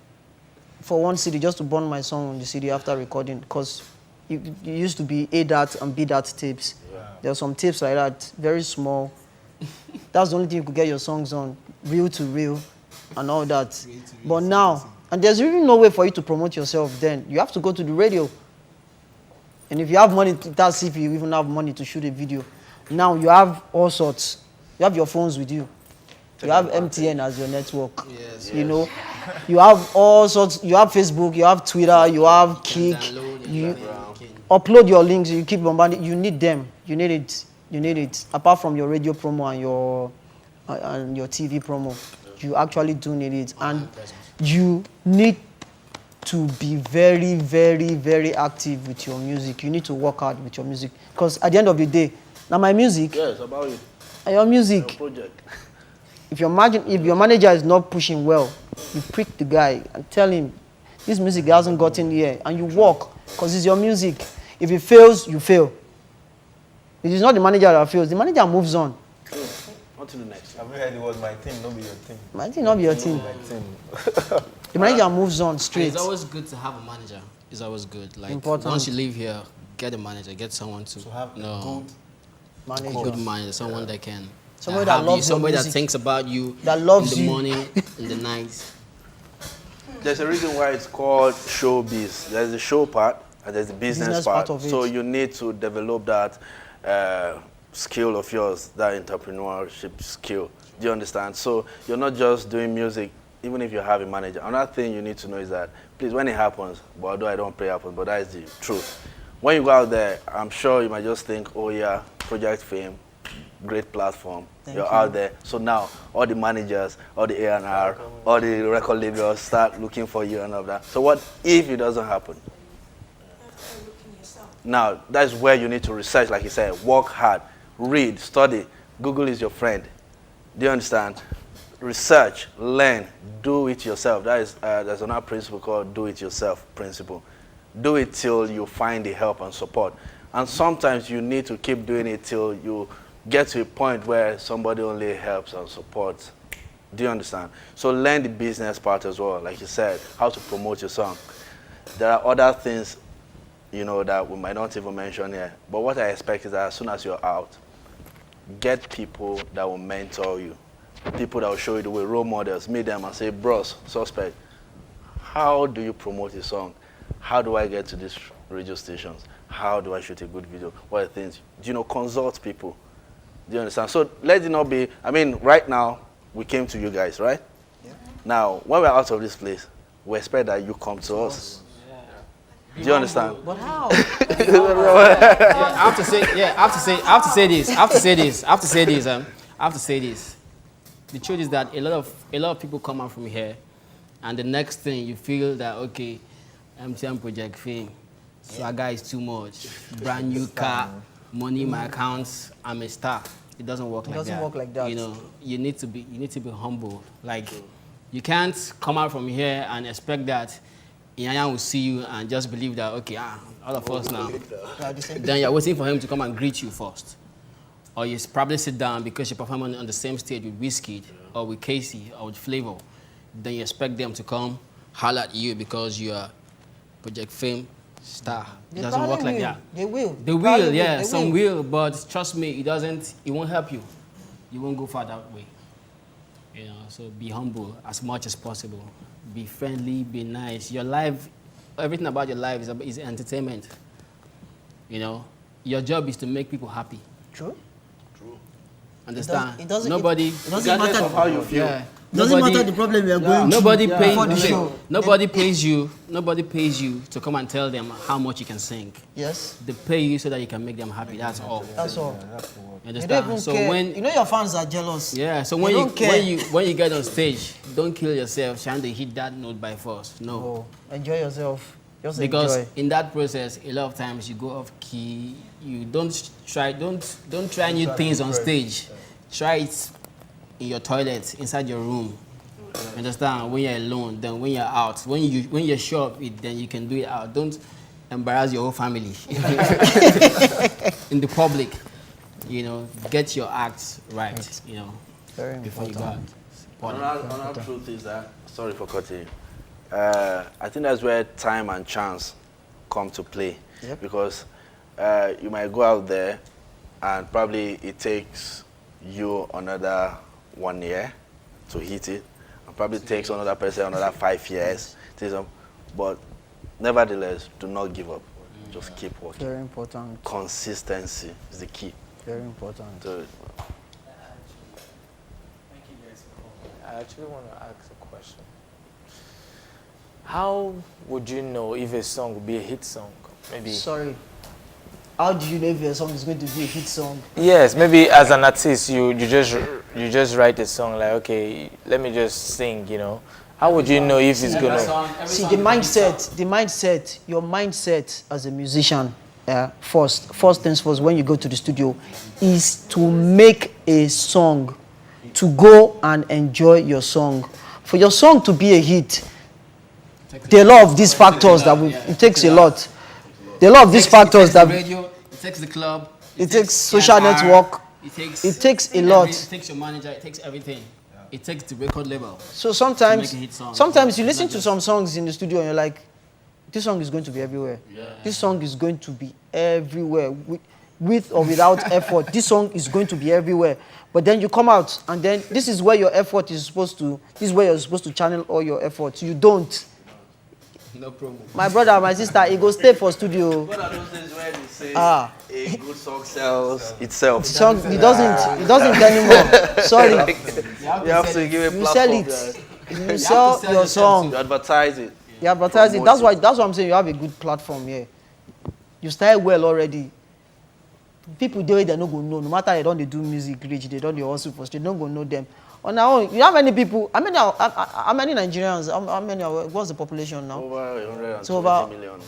[SPEAKER 5] for one CD just to burn my song on the CD after recording, because it used to be A-dat and B-dat tapes. There are some tapes like that, very small. That's the only thing you could get your songs on, reel to reel and all that. But now, and there's really no way for you to promote yourself then. You have to go to the radio. And if you have money, that's if you even have money to shoot a video. Now you have all sorts. You have your phones with you. You have MTN as your network.
[SPEAKER 6] Yes.
[SPEAKER 5] You know, you have all sorts. You have Facebook, you have Twitter, you have Kik. You upload your links. You keep bombarding. You need them. You need it. You need it. Apart from your radio promo and your TV promo, you actually do need it, and you need to be very, very, very active with your music. You need to work hard with your music, because at the end of the day, now my music.
[SPEAKER 8] Yes, about you.
[SPEAKER 5] And your music.
[SPEAKER 8] Your project.
[SPEAKER 5] If your manager is not pushing well, you prick the guy and tell him, this music hasn't gotten here, and you work, because it's your music. If it fails, you fail. It is not the manager that fails. The manager moves on.
[SPEAKER 8] On to the next.
[SPEAKER 7] Have you heard the word my team, not be your team?
[SPEAKER 5] My team, not be your team.
[SPEAKER 7] My team.
[SPEAKER 5] The manager moves on
[SPEAKER 6] And
[SPEAKER 5] straight.
[SPEAKER 6] it's always good to have a manager. It's always good. Like
[SPEAKER 5] Important.
[SPEAKER 6] once you leave here, get a manager, get someone to
[SPEAKER 7] have a good
[SPEAKER 5] Manager.
[SPEAKER 6] good manager, someone that can
[SPEAKER 5] Somebody that
[SPEAKER 6] have
[SPEAKER 5] loves
[SPEAKER 6] you,
[SPEAKER 5] your
[SPEAKER 6] somebody that
[SPEAKER 5] music.
[SPEAKER 6] thinks about you
[SPEAKER 5] That loves
[SPEAKER 6] in the
[SPEAKER 5] you.
[SPEAKER 6] morning, in the night.
[SPEAKER 8] There's a reason why it's called showbiz. There's the show part and there's the business part.
[SPEAKER 5] of it.
[SPEAKER 8] So you need to develop that skill of yours, that entrepreneurship skill. Do you understand? So you're not just doing music, even if you have a manager. Another thing you need to know is that, please, when it happens, but although I don't pray it happens, but that is the truth. When you go out there, I'm sure you might just think, oh yeah, Project Fame, great platform. You're out there. So now all the managers, all the A&R, all the record labels start looking for you and all that. So what if it doesn't happen? Now, that's where you need to research, like you said, work hard, read, study. Google is your friend. Do you understand? Research, learn, do it yourself. That is, there's another principle called do it yourself principle. Do it till you find the help and support. And sometimes you need to keep doing it till you get to a point where somebody only helps and supports. Do you understand? So learn the business part as well, like you said, how to promote your song. There are other things, you know, that we might not even mention here. But what I expect is that as soon as you're out, get people that will mentor you, people that will show you the way, role models, meet them and say, bros, suspect, how do you promote a song? How do I get to these radio stations? How do I shoot a good video? What are the things? Do you know, consult people. Do you understand? So let it not be, I mean, right now, we came to you guys, right? Yeah. Now, when we're out of this place, we expect that you come to us. Do you understand?
[SPEAKER 5] But how?
[SPEAKER 6] I have to say this. The truth is that a lot of people come out from here, and the next thing you feel that, okay, MTN Project Fame, swagger is too much, brand new car, money in my accounts, I'm a star. It doesn't work like that.
[SPEAKER 5] It doesn't work like that.
[SPEAKER 6] You know, you need to be humble. Like, you can't come out from here and expect that Iyan will see you and just believe that, okay, all of us now. Then you're waiting for him to come and greet you first. Or you probably sit down because you perform on the same stage with Wizkid or with Casey or with Flavor. then you expect them to come holler at you because you are Project Fame star. It doesn't work like that.
[SPEAKER 5] They will.
[SPEAKER 6] They will, yeah, some will, but trust me, it won't help you. You won't go far that way. You know, so be humble as much as possible. Be friendly, be nice. Your life, everything about your life is entertainment. You know, your job is to make people happy.
[SPEAKER 5] True.
[SPEAKER 6] Understand?
[SPEAKER 5] It doesn't
[SPEAKER 8] Regardless of how you feel.
[SPEAKER 6] Yeah.
[SPEAKER 5] Doesn't matter the problem we are going through
[SPEAKER 6] Nobody
[SPEAKER 5] before the show.
[SPEAKER 6] Nobody pays you. Nobody pays you to come and tell them how much you can sing.
[SPEAKER 5] Yes.
[SPEAKER 6] They pay you so that you can make them happy. That's all.
[SPEAKER 5] That's all.
[SPEAKER 6] You
[SPEAKER 5] They don't
[SPEAKER 6] understand?
[SPEAKER 5] even
[SPEAKER 6] So
[SPEAKER 5] care.
[SPEAKER 6] when
[SPEAKER 5] You know your fans are jealous.
[SPEAKER 6] yeah, so
[SPEAKER 5] They
[SPEAKER 6] when
[SPEAKER 5] don't care.
[SPEAKER 6] you get on stage, don't kill yourself trying to hit that note by force. No.
[SPEAKER 5] Oh, enjoy yourself. Just
[SPEAKER 6] Because
[SPEAKER 5] enjoy.
[SPEAKER 6] in that process, a lot of times you go off key. You don't try new things on stage. Try it in your toilet, inside your room. Understand? When you're alone, then when you're out, when you're sure of it, then you can do it out. Don't embarrass your whole family in the public. You know, get your acts right. You know,
[SPEAKER 5] Very
[SPEAKER 6] before you go out.
[SPEAKER 8] Another truth is that, sorry for cutting you, I think that's where time and chance come to play.
[SPEAKER 5] Yep.
[SPEAKER 8] Because you might go out there and probably it takes you another 1 year to hit it, and probably takes another person another 5 years. But nevertheless, do not give up. Just keep working.
[SPEAKER 5] Very important.
[SPEAKER 8] Consistency is the key.
[SPEAKER 5] Very important.
[SPEAKER 8] to it.
[SPEAKER 3] I actually want to ask a question. How would you know if a song would be a hit song? Maybe.
[SPEAKER 5] Sorry. How do you know if your song is going to be a hit song?
[SPEAKER 3] Yes, maybe as an artist, you just write a song like, okay, let me just sing, you know. How would you know if it's gonna?
[SPEAKER 5] See, your mindset as a musician, first things first, when you go to the studio, is to make a song, to go and enjoy your song. For your song to be a hit, there are a lot of these factors it takes a lot. There are a lot of these factors that
[SPEAKER 6] radio, it takes the club,
[SPEAKER 5] it takes social network. It takes a lot.
[SPEAKER 6] It takes your manager, it takes everything. It takes the record label.
[SPEAKER 5] So
[SPEAKER 6] to
[SPEAKER 5] sometimes
[SPEAKER 6] make a hit song.
[SPEAKER 5] you listen to some songs in the studio and you're like, this song is going to be everywhere.
[SPEAKER 6] Yeah.
[SPEAKER 5] This song is going to be everywhere. With or without effort, this song is going to be everywhere. But then you come out and then this is where your effort is supposed to, this is where you're supposed to channel all your efforts. You don't.
[SPEAKER 6] No problem.
[SPEAKER 5] My brother, my sister, he go stay for studio.
[SPEAKER 8] What are those things where they say a good song sells itself?
[SPEAKER 5] Song, he doesn't anymore. Sorry.
[SPEAKER 8] You have to give a
[SPEAKER 5] You sell
[SPEAKER 8] platform.
[SPEAKER 5] it. You sell your song.
[SPEAKER 8] You advertise it.
[SPEAKER 5] You advertise it. That's what I'm saying. You have a good platform here. You style well already. People there, they no go know. No matter they don't do music rich, they don't hustle for street. Don't go know them. On our own, you have many people. How many Nigerians? How many? What's the population now?
[SPEAKER 8] Over 120
[SPEAKER 5] So over-
[SPEAKER 8] million.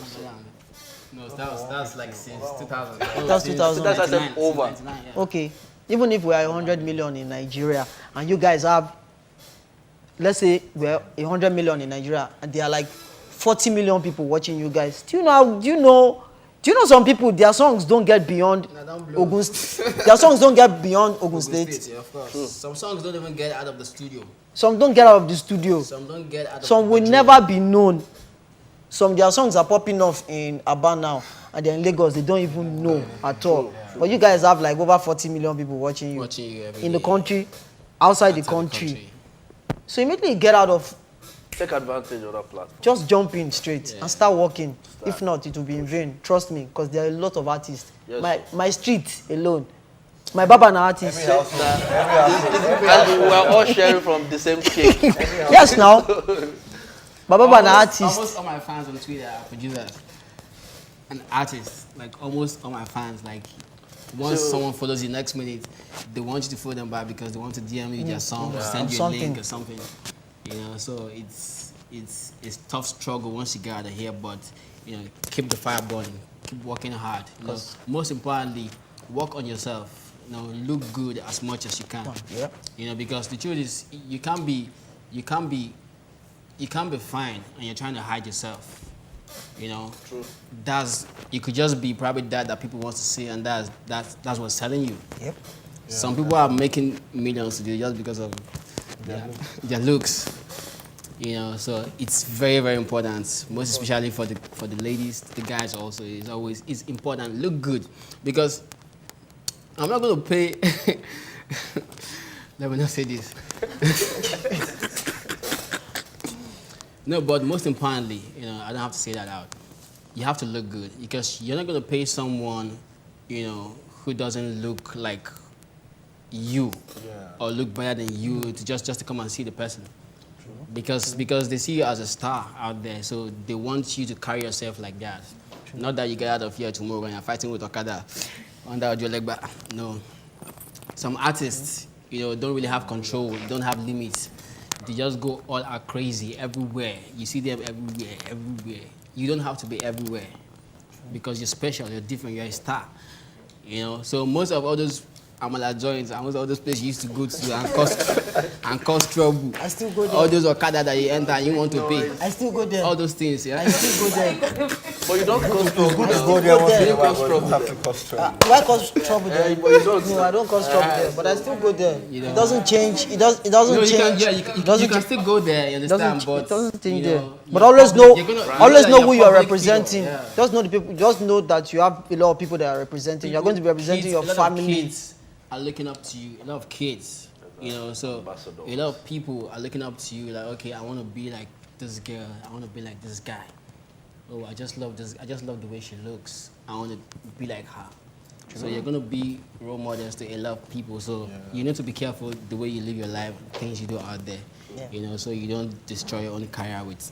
[SPEAKER 6] No, that's like since 2000.
[SPEAKER 5] That's 2000.
[SPEAKER 8] That's I said over.
[SPEAKER 6] 99, yeah.
[SPEAKER 5] Okay, even if we are 100 million in Nigeria and you guys have, let's say we're 100 million in Nigeria and there are like 40 million people watching you guys. Do you know some people, their songs don't get beyond Ogun State? Their songs don't get beyond Ogun State.
[SPEAKER 6] Yeah, of course. Some songs don't even get out of the studio.
[SPEAKER 5] Some don't get out of the studio.
[SPEAKER 6] Some don't get out of
[SPEAKER 5] Some
[SPEAKER 6] the
[SPEAKER 5] will
[SPEAKER 6] bedroom.
[SPEAKER 5] never be known. Their songs are popping off in Aba now, and they're in Lagos. They don't even know at all. But you guys have like over 40 million people watching you
[SPEAKER 6] every
[SPEAKER 5] in the
[SPEAKER 6] day.
[SPEAKER 5] country, outside the country. So immediately get out of,
[SPEAKER 8] Take advantage of that platform.
[SPEAKER 5] just jump in straight and start working. If not, it will be in vain. Trust me, because there are a lot of artists.
[SPEAKER 8] Yes.
[SPEAKER 5] My street alone, my baba na artist.
[SPEAKER 8] And we are all sharing from the same cake.
[SPEAKER 5] Yes, now. My baba na artist.
[SPEAKER 6] Almost all my fans on Twitter are producers and artists. Like almost all my fans. Like once someone follows you next minute, they want you to follow them back because they want to DM you their song, send you a link or something. You know, so it's tough struggle once you get out of here, but you know, keep the fire burning, keep working hard. You know, most importantly, work on yourself. You know, look good as much as you can.
[SPEAKER 5] Yeah.
[SPEAKER 6] You know, because the truth is, you can't be fine and you're trying to hide yourself. You know,
[SPEAKER 8] True.
[SPEAKER 6] You could just be probably that people want to see, and that's what's selling you.
[SPEAKER 5] Yep.
[SPEAKER 6] Some people are making millions today just because of their looks. You know, so it's very, very important, most especially for the ladies, the guys also. It's important. Look good, because I'm not going to pay. Let me not say this. No, but most importantly, you know, I don't have to say that out. You have to look good, because you're not going to pay someone, you know, who doesn't look like you or look better than you to just to come and see the person. Because they see you as a star out there, so they want you to carry yourself like that. Not that you get out of here tomorrow and you're fighting with Okada under your leg back. No. Some artists, you know, don't really have control, don't have limits. They just go all out crazy everywhere. You see them everywhere. You don't have to be everywhere, because you're special, you're different, you're a star. You know, so most of all those Amala joints and most of all those places you used to go to and cause trouble.
[SPEAKER 5] I still go there.
[SPEAKER 6] All those Okada that you enter and you want to pay.
[SPEAKER 5] I still go there.
[SPEAKER 6] All those things, yeah?
[SPEAKER 5] I still go there.
[SPEAKER 7] But you don't cause trouble.
[SPEAKER 5] I still go there.
[SPEAKER 7] You don't have to cause trouble.
[SPEAKER 5] Do I cause trouble there?
[SPEAKER 7] But you don't.
[SPEAKER 5] No, I don't cause trouble there, but I still go there.
[SPEAKER 6] You know.
[SPEAKER 5] It doesn't change. It doesn't
[SPEAKER 6] No,
[SPEAKER 5] change.
[SPEAKER 6] you can still go there, you understand? But
[SPEAKER 5] it doesn't change
[SPEAKER 6] you
[SPEAKER 5] there.
[SPEAKER 6] know,
[SPEAKER 5] But always know,
[SPEAKER 6] you're
[SPEAKER 5] who you are
[SPEAKER 6] public
[SPEAKER 5] representing.
[SPEAKER 6] figure, yeah.
[SPEAKER 5] Just know the people. Just know that you have a lot of people that are representing. You're going to be representing your
[SPEAKER 6] A lot of
[SPEAKER 5] family.
[SPEAKER 6] kids are looking up to you. A lot of kids, you know. So a lot of people are looking up to you. Like, okay, I want to be like this girl. I want to be like this guy. Oh, I just love this. I just love the way she looks. I want to be like her. So you're gonna be role models to a lot of people. So you need to be careful the way you live your life, things you do out there.
[SPEAKER 5] Yeah.
[SPEAKER 6] You know, so you don't destroy your own career with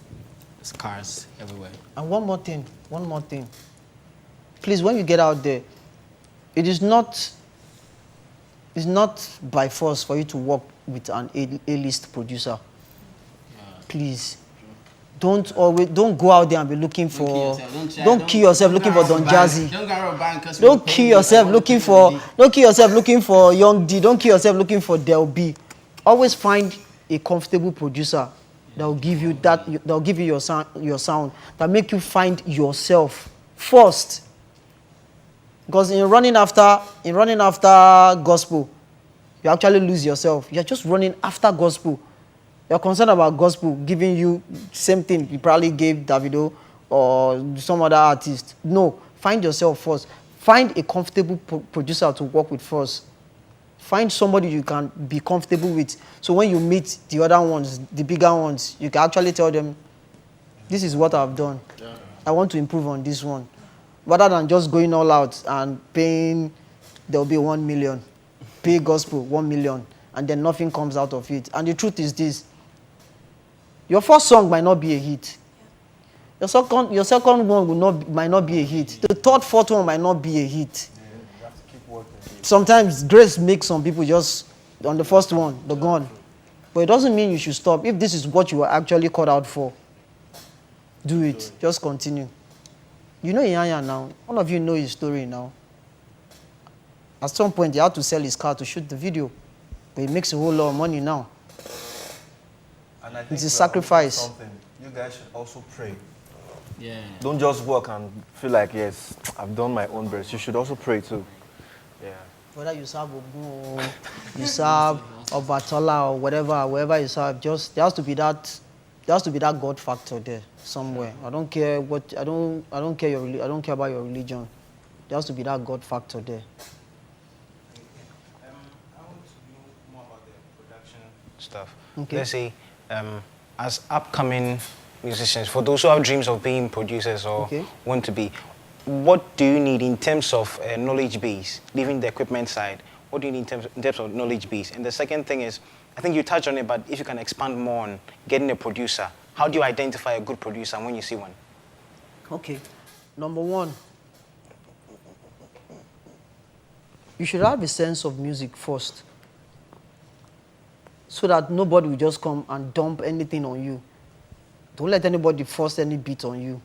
[SPEAKER 6] scars everywhere.
[SPEAKER 5] And one more thing. Please, when you get out there, it's not by force for you to work with an A-list producer. Please. Don't go out there and be looking for. Don't kill yourself looking for Don Jazzy. Don't kill yourself looking for Young D. Don't kill yourself looking for Del B. Always find a comfortable producer that will give you your sound, that make you find yourself first. Because in running after gospel, you actually lose yourself. You're just running after gospel. You're concerned about gospel giving you same thing you probably gave Davido or some other artist. No, find yourself first. Find a comfortable producer to work with first. Find somebody you can be comfortable with. So when you meet the other ones, the bigger ones, you can actually tell them, this is what I've done. I want to improve on this one. Rather than just going all out and paying, there'll be 1 million. Pay gospel, 1 million. And then nothing comes out of it. And the truth is this. Your first song might not be a hit. Your second one might not be a hit. The third, fourth one might not be a hit.
[SPEAKER 7] You have to keep working.
[SPEAKER 5] Sometimes grace makes some people just, on the first one, they're gone. But it doesn't mean you should stop. If this is what you were actually called out for, do it. Just continue. You know Yanya now. All of you know his story now. At some point, he had to sell his car to shoot the video. But he makes a whole lot of money now.
[SPEAKER 7] And I think
[SPEAKER 5] It's a sacrifice.
[SPEAKER 7] something. You guys should also pray.
[SPEAKER 6] Yeah.
[SPEAKER 7] Don't just work and feel like, yes, I've done my own best. You should also pray too. Yeah.
[SPEAKER 5] Whether you serve Ogun or you serve Obatola or wherever you serve, just there has to be that God factor there somewhere. I don't care about your religion. There has to be that God factor there.
[SPEAKER 10] I want to know more about the production stuff.
[SPEAKER 5] Okay.
[SPEAKER 10] Let's say, as upcoming musicians, for those who have dreams of being producers or want to be, what do you need in terms of knowledge base, leaving the equipment side? What do you need in terms of knowledge base? And the second thing is, I think you touched on it, but if you can expand more on getting a producer, how do you identify a good producer when you see one?
[SPEAKER 5] Okay. Number one, you should have a sense of music first, so that nobody will just come and dump anything on you. Don't let anybody force any beat on you.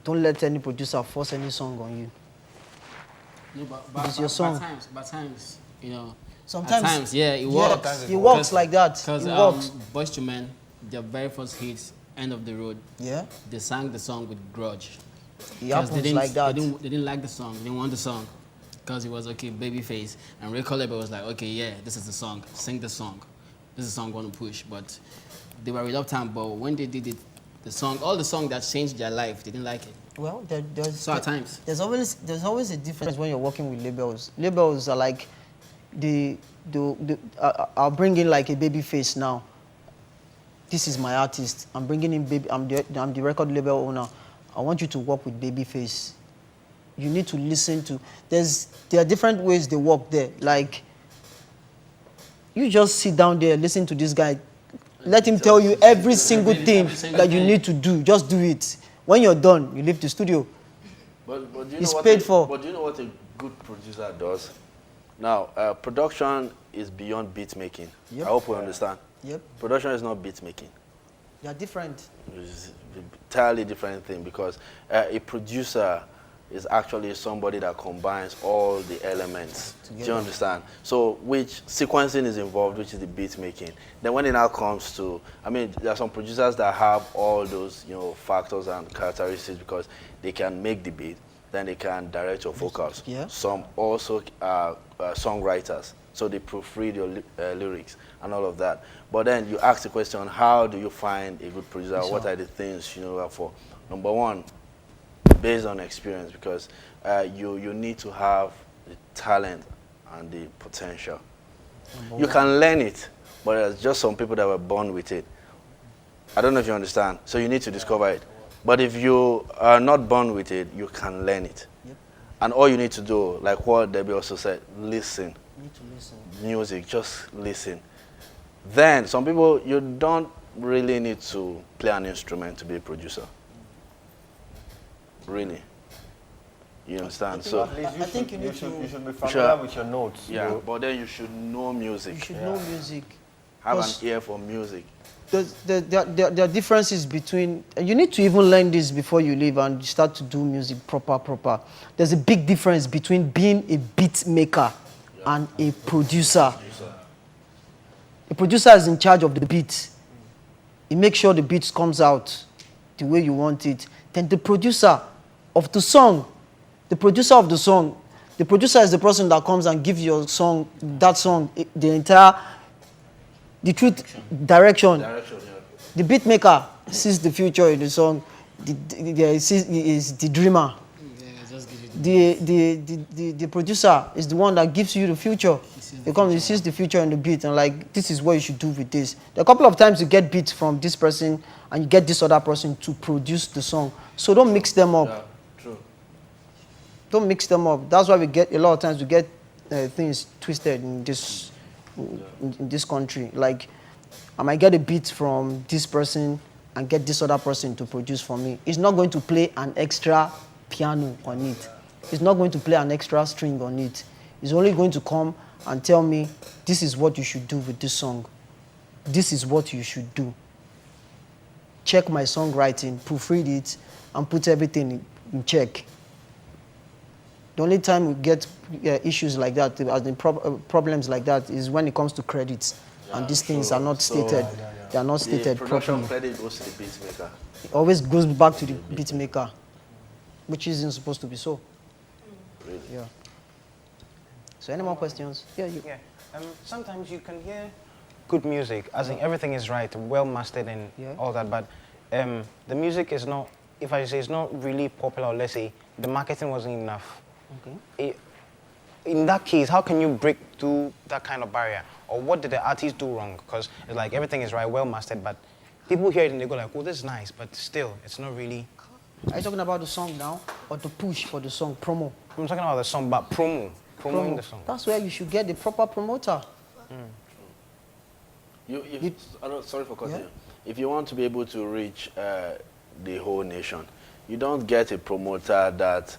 [SPEAKER 5] Don't let any producer force any song on you.
[SPEAKER 6] No,
[SPEAKER 5] It's your song.
[SPEAKER 6] By times, you know.
[SPEAKER 5] Sometimes,
[SPEAKER 6] at times, yeah, it works.
[SPEAKER 5] Yeah, it works like that.
[SPEAKER 6] Because
[SPEAKER 5] it works.
[SPEAKER 6] Boyz II Men, their very first hits, End of the Road,
[SPEAKER 5] Yeah,
[SPEAKER 6] they sang the song with grudge.
[SPEAKER 5] it
[SPEAKER 6] 'Cause
[SPEAKER 5] happens like that.
[SPEAKER 6] They didn't like the song. They didn't want the song. Because it was, okay, Babyface. And Ray Colebe was like, okay, yeah, this is the song. Sing the song. this is a song I want to push, but they were without time. But when they did it, the song, all the songs that changed their life, they didn't like it.
[SPEAKER 5] Well,
[SPEAKER 6] So at times.
[SPEAKER 5] there's always a difference when you're working with labels. Labels are like I'll bring in like a baby face now. This is my artist. I'm bringing in baby. I'm the record label owner. I want you to work with Babyface. You need to listen to. There are different ways they work there. Like you just sit down there, listen to this guy, let him tell you every single thing that you need to do. Just do it. When you're done, you leave the studio.
[SPEAKER 8] But do you
[SPEAKER 5] It's
[SPEAKER 8] know what
[SPEAKER 5] paid for.
[SPEAKER 8] But do you know what a good producer does? Now, production is beyond beat making.
[SPEAKER 5] Yep.
[SPEAKER 8] I hope we understand.
[SPEAKER 5] Yep.
[SPEAKER 8] Production is not beat making.
[SPEAKER 5] They are different.
[SPEAKER 8] It's an entirely different thing because a producer is actually somebody that combines all the elements. Do you understand? So which sequencing is involved, which is the beat making. Then when it now comes to, I mean, there are some producers that have all those, factors and characteristics because they can make the beat, then they can direct your vocals.
[SPEAKER 5] Yeah.
[SPEAKER 8] Some also are songwriters, so they proofread your lyrics and all of that. But then you ask the question, how do you find a good producer? What are the things you know for? Number one, based on experience, because you need to have the talent and the potential. You can learn it, but there's just some people that were born with it. I don't know if you understand. So you need to discover it. But if you are not born with it, you can learn it.
[SPEAKER 5] Yep.
[SPEAKER 8] And all you need to do, like what Debbie also said, listen.
[SPEAKER 5] You need to listen.
[SPEAKER 8] Music, just listen. Then some people, you don't really need to play an instrument to be a producer. Really. You understand? So
[SPEAKER 7] At least
[SPEAKER 5] I think you need
[SPEAKER 7] should be
[SPEAKER 8] Sure.
[SPEAKER 7] familiar with your notes.
[SPEAKER 8] yeah,
[SPEAKER 7] bro.
[SPEAKER 8] but then you should know
[SPEAKER 5] You
[SPEAKER 8] music.
[SPEAKER 5] should know music.
[SPEAKER 8] Have
[SPEAKER 5] Because
[SPEAKER 8] an ear for music.
[SPEAKER 5] there are differences between, and you need to even learn this before you leave and start to do music proper. There's a big difference between being a beat maker and a producer. A producer is in charge of the beat. He makes sure the beat comes out the way you want it. Then the producer of the song, the producer is the person that comes and gives your song, the entire, the truth, direction. The beat maker sees the future in the song. Is the dreamer. The producer is the one that gives you the future. He sees the future in the beat and like, this is what you should do with this. There are a couple of times you get beats from this person and you get this other person to produce the song. So don't mix them up.
[SPEAKER 8] Yeah, true.
[SPEAKER 5] Don't mix them up. That's why a lot of times we get things twisted in this country. Like, I might get a beat from this person and get this other person to produce for me. It's not going to play an extra piano on it. It's not going to play an extra string on it. It's only going to come and tell me, this is what you should do with this song. This is what you should do. Check my songwriting, proofread it, and put everything in check. The only time we get issues like that, problems like that, is when it comes to credits. And these things are not stated. They are not stated
[SPEAKER 8] The production
[SPEAKER 5] properly.
[SPEAKER 8] credit goes to the beat maker.
[SPEAKER 5] It always goes back to the beat maker, which isn't supposed to be so.
[SPEAKER 8] Really?
[SPEAKER 5] Yeah. So any more questions? Yeah, you.
[SPEAKER 10] Yeah. Sometimes you can hear good music, as in everything is right, well mastered and all that, but the music is not, if I say it's not really popular, or let's say the marketing wasn't enough. Okay. In that case, how can you break through that kind of barrier? Or what did the artist do wrong? Because it's like everything is right, well mastered, but people hear it and they go like, oh, this is nice, but still, it's not really.
[SPEAKER 5] Are you talking about the song now, or the push for the song, promo?
[SPEAKER 10] I'm talking about the song, but promoting the song.
[SPEAKER 5] That's where you should get the proper promoter.
[SPEAKER 8] Sorry for cutting you. If you want to be able to reach the whole nation, you don't get a promoter that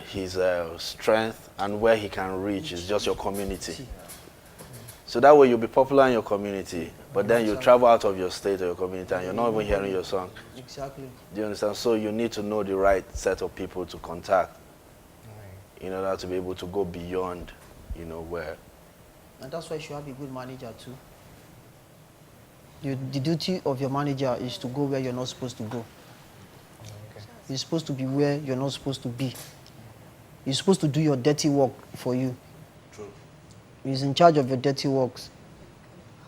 [SPEAKER 8] his strength and where he can reach is just your community. So that way you'll be popular in your community, but then you travel out of your state or your community and you're not even hearing your song.
[SPEAKER 5] Exactly.
[SPEAKER 8] Do you understand? So you need to know the right set of people to contact in order to be able to go beyond, where.
[SPEAKER 5] And that's why you should have a good manager too. The duty of your manager is to go where you're not supposed to go. You're supposed to be where you're not supposed to be. You're supposed to do your dirty work for you.
[SPEAKER 8] True.
[SPEAKER 5] He's in charge of your dirty works.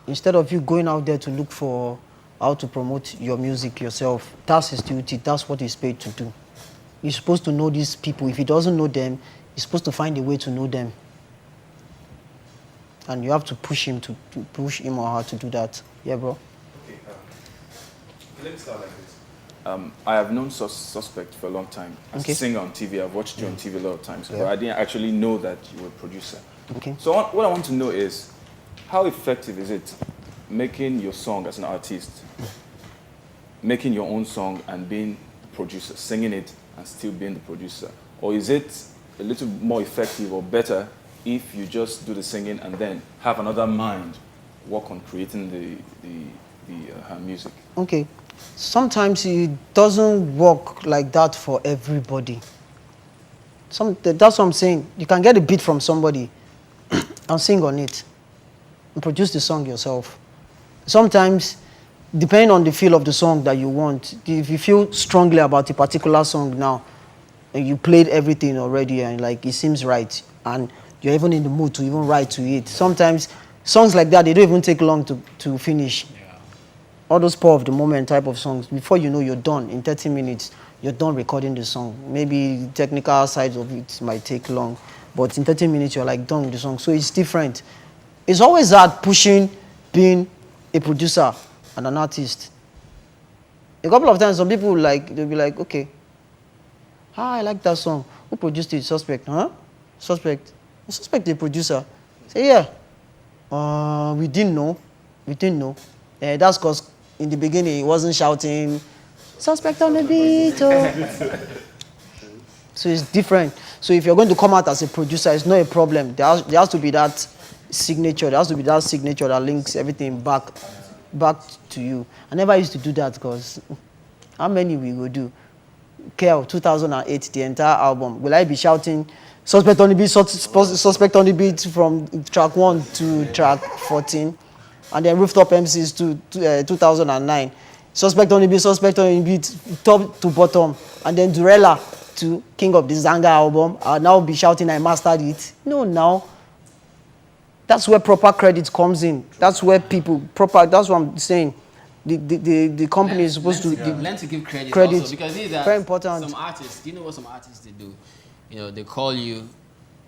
[SPEAKER 5] Instead of you going out there to look for how to promote your music yourself, that's his duty. That's what he's paid to do. He's supposed to know these people. If he doesn't know them, he's supposed to find a way to know them. And you have to push him to push him or her to do that. Yeah, bro.
[SPEAKER 9] Okay, let me start like this. I have known Suspect for a long time. As a singer on TV, I've watched you on TV a lot of times, but I didn't actually know that you were a producer.
[SPEAKER 5] Okay.
[SPEAKER 9] So what I want to know is, how effective is it making your song as an artist, making your own song and being the producer, singing it and still being the producer? Or is it a little more effective or better if you just do the singing and then have another mind work on creating her music?
[SPEAKER 5] Okay. Sometimes it doesn't work like that for everybody. That's what I'm saying. You can get a beat from somebody and sing on it and produce the song yourself. Sometimes, depending on the feel of the song that you want, if you feel strongly about a particular song now, and you played everything already and like it seems right, and you're even in the mood to even write to it. Sometimes songs like that, they don't even take long to finish. All those spur of the moment type of songs, before you know you're done. In 30 minutes, you're done recording the song. Maybe technical sides of it might take long, but in 30 minutes, you're like done with the song. So it's different. It's always hard pushing being a producer and an artist. A couple of times, some people they'll be like, okay, I like that song. Who produced it? Suspect, huh? Suspect. Suspect the producer. Say, yeah. We didn't know. That's because in the beginning, he wasn't shouting, Suspect on the beat. Oh. So it's different. So if you're going to come out as a producer, it's not a problem. There has to be that signature. There has to be that signature that links everything back to you. I never used to do that because how many we will do? Kel, 2008, the entire album. Will I be shouting Suspect on the beat, Suspect on the beat from track 1 to track 14? And then Rooftop MCs to 2009. Suspect on the beat, top to bottom. And then Durella to King of the Zanga album. I'll now be shouting I mastered it. No, now. That's where proper credit comes in. That's where that's what I'm saying. The company is supposed to
[SPEAKER 6] learn to give credit also, because these are
[SPEAKER 5] very important.
[SPEAKER 6] Some artists, do you know what some artists they do? You know, they call you,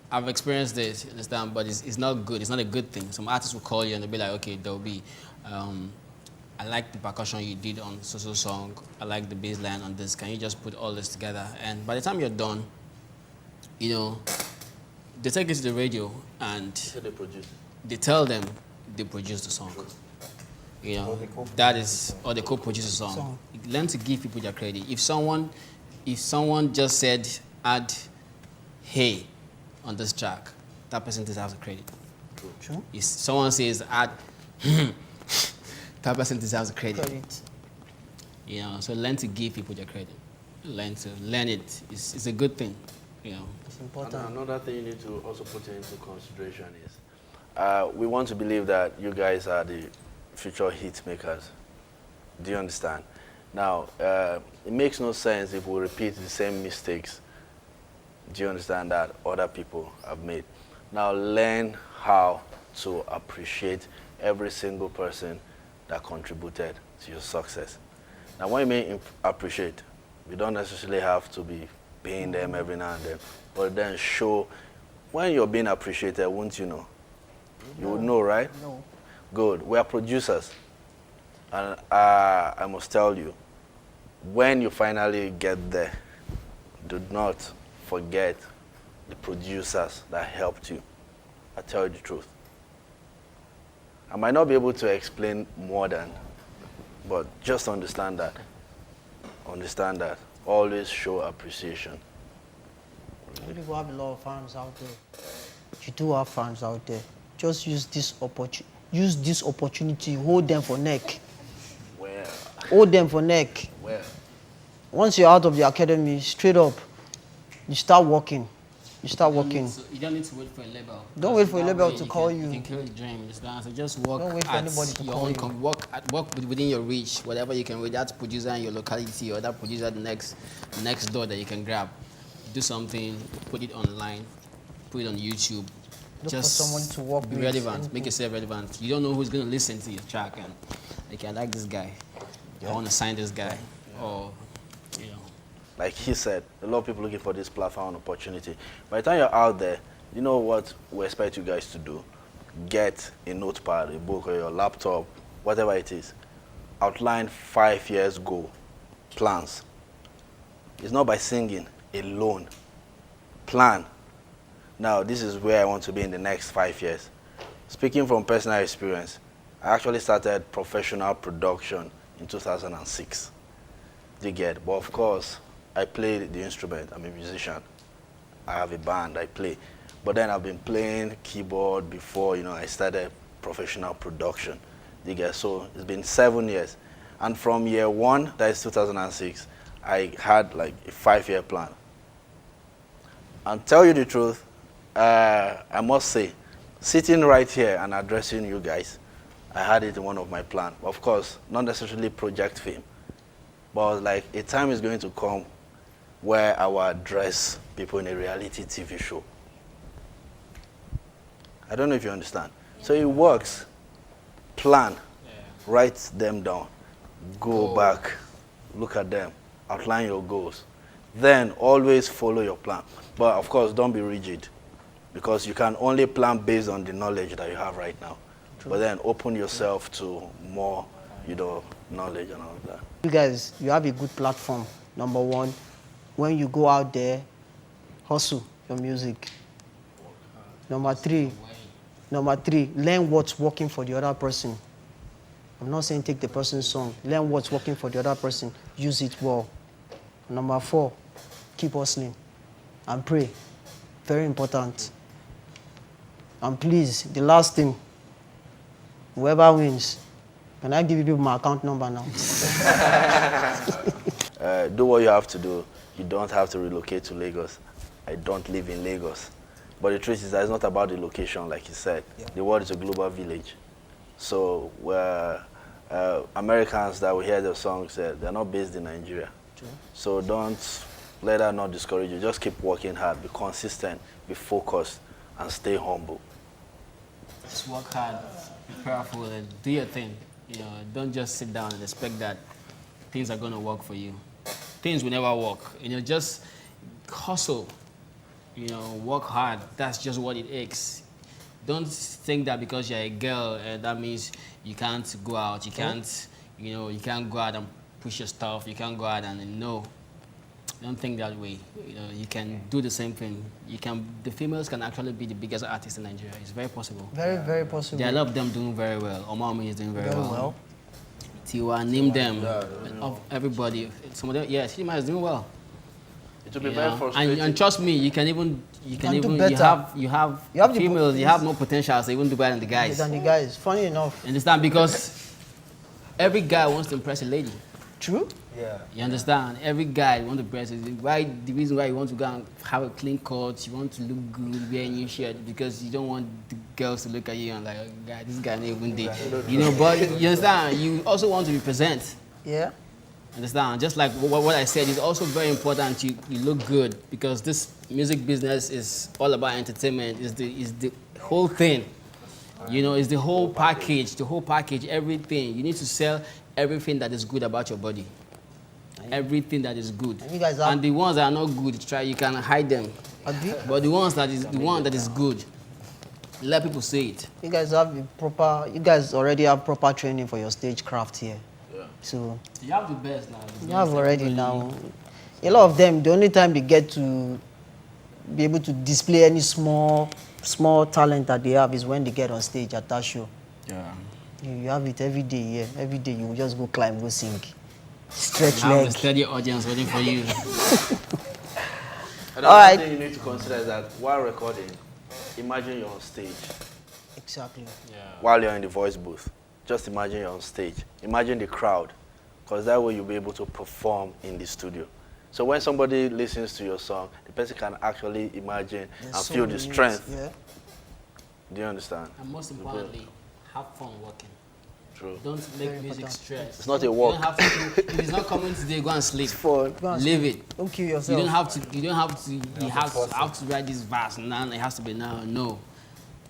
[SPEAKER 6] I've experienced this, you understand, but it's not good. It's not a good thing. Some artists will call you and they'll be like, okay, there'll be, I like the percussion you did on so-so song. I like the bass line on this. Can you just put all this together? And by the time you're done, you know, they take it to the radio and they tell them they produce the song. You know, that is, or they co-produce a song. Learn to give people their credit. If someone just said, add hey on this track, that person deserves the credit.
[SPEAKER 5] True.
[SPEAKER 6] If someone says add that person deserves the credit. You know, so learn to give people their credit. Learn it. It's a good thing. You know.
[SPEAKER 5] It's important.
[SPEAKER 8] And another thing you need to also put into consideration is we want to believe that you guys are the future hit makers. Do you understand? Now, it makes no sense if we repeat the same mistakes. Do you understand that other people have made? Now, learn how to appreciate every single person that contributed to your success. Now, when you mean appreciate, you don't necessarily have to be paying them every now and then, but then show when you're being appreciated, won't you know? You would know, right?
[SPEAKER 5] No.
[SPEAKER 8] Good. We are producers. And I must tell you, when you finally get there, do not forget the producers that helped you. I tell you the truth. I might not be able to explain more than, but just understand that. Understand that. Always show appreciation.
[SPEAKER 5] People have a lot of fans out there. You do have fans out there. Just use this opportunity. Hold them for neck.
[SPEAKER 8] Well.
[SPEAKER 5] Hold them for neck.
[SPEAKER 8] Well.
[SPEAKER 5] Once you're out of the academy, straight up, you start working. You don't need to wait for a label. Don't wait for a label to call you.
[SPEAKER 6] You can kill your dream. So just work.
[SPEAKER 5] Don't wait for anybody to call you.
[SPEAKER 6] Work within your reach, whatever you can with that producer in your locality or that producer next door that you can grab. Do something, put it online, put it on YouTube,
[SPEAKER 5] Look
[SPEAKER 6] just
[SPEAKER 5] for someone to work
[SPEAKER 6] be
[SPEAKER 5] with.
[SPEAKER 6] relevant. Make yourself relevant. You don't know who's going to listen to your track and, like, I like this guy. I want to sign this guy. Or, you know.
[SPEAKER 8] Like he said, a lot of people looking for this platform opportunity. By the time you're out there, you know what we expect you guys to do. Get a notepad, a book, or your laptop, whatever it is. Outline 5 years goal, plans. It's not by singing alone. Plan. Now, this is where I want to be in the next 5 years. Speaking from personal experience, I actually started professional production in 2006. You get, but of course, I play the instrument. I'm a musician. I have a band, I play. But then I've been playing keyboard before, you know, I started professional production. You get, so it's been 7 years. And from year one, that is 2006, I had like a 5-year plan. And tell you the truth, I must say, sitting right here and addressing you guys, I had it in one of my plans. Of course, not necessarily project fame, but I was like, a time is going to come where I will address people in a reality TV show. I don't know if you understand. So it works. Plan, write them down, go back, look at them, outline your goals. Then always follow your plan. But of course, don't be rigid, because you can only plan based on the knowledge that you have right now. True. But then open yourself to more, you know, knowledge and all of that.
[SPEAKER 5] You guys, you have a good platform. Number one, when you go out there, hustle your music. Number three, learn what's working for the other person. I'm not saying take the person's song. Learn what's working for the other person. Use it well. Number four, keep hustling and pray. Very important. And please, the last thing, whoever wins, can I give you my account number now?
[SPEAKER 8] Do what you have to do. You don't have to relocate to Lagos. I don't live in Lagos. But the truth is that it's not about the location, like you said. Yeah. The world is a global village. So Americans that will hear the songs, they're not based in Nigeria. True. So don't let that not discourage you. Just keep working hard, be consistent, be focused, and stay humble.
[SPEAKER 6] Just work hard, be prayerful, and do your thing. You know, don't just sit down and expect that things are going to work for you. Things will never work. You know, just hustle. You know, work hard. That's just what it takes. Don't think that because you're a girl, that means you can't go out. You can't, you know, you can't go out and push your stuff. You can't go out and no. Don't think that way. You know, you can do the same thing. You can. The females can actually be the biggest artists in Nigeria. It's very possible.
[SPEAKER 5] Very, very possible.
[SPEAKER 6] There are a lot of them doing very well. Omami is doing very well. Tiwa, name them. Of everybody. Some of them, yeah, Shima is doing well.
[SPEAKER 8] It will be very frustrating.
[SPEAKER 6] And trust me, you have females, you have more potential to even do better than the guys.
[SPEAKER 5] Funny enough.
[SPEAKER 6] Understand? Because every guy wants to impress a lady.
[SPEAKER 5] True?
[SPEAKER 10] Yeah.
[SPEAKER 6] You understand? Every guy wants to impress. The reason why you want to go and have a clean cut, you want to look good, wear a new shirt, because you don't want the girls to look at you and like, oh, God, this guy never even did. You know, but you understand? You also want to represent.
[SPEAKER 5] Yeah.
[SPEAKER 6] Understand? Just like what I said, it's also very important you look good, because this music business is all about entertainment. Is the whole thing. You know, it's the whole package, everything. You need to sell everything that is good about your body. Everything that is good. And the ones that are not good, you can hide them. But the one that is good, let people see it.
[SPEAKER 5] You guys already have proper training for your stage craft here. So
[SPEAKER 6] you have the best now.
[SPEAKER 5] You have already now. A lot of them, the only time they get to be able to display any small talent that they have is when they get on stage at that show. Yeah. You have it every day here. Every day you just go climb, go sing. Stretch leg.
[SPEAKER 6] I have a steady audience waiting for you.
[SPEAKER 8] Another thing you need to consider is that while recording, imagine you're on stage.
[SPEAKER 5] Exactly.
[SPEAKER 6] Yeah.
[SPEAKER 8] While you're in the voice booth. Just imagine you're on stage. Imagine the crowd, because that way you'll be able to perform in the studio. So when somebody listens to your song, the person can actually imagine and feel the strength.
[SPEAKER 5] Yeah.
[SPEAKER 8] Do you understand?
[SPEAKER 6] And most importantly, have fun working.
[SPEAKER 8] True.
[SPEAKER 6] Don't make music stress.
[SPEAKER 8] It's not a work.
[SPEAKER 6] You don't have to, if it's not coming today, go and sleep.
[SPEAKER 8] It's fun.
[SPEAKER 6] Leave it.
[SPEAKER 5] Don't kill yourself.
[SPEAKER 6] You don't have to. You have to write this verse now. It has to be now. No.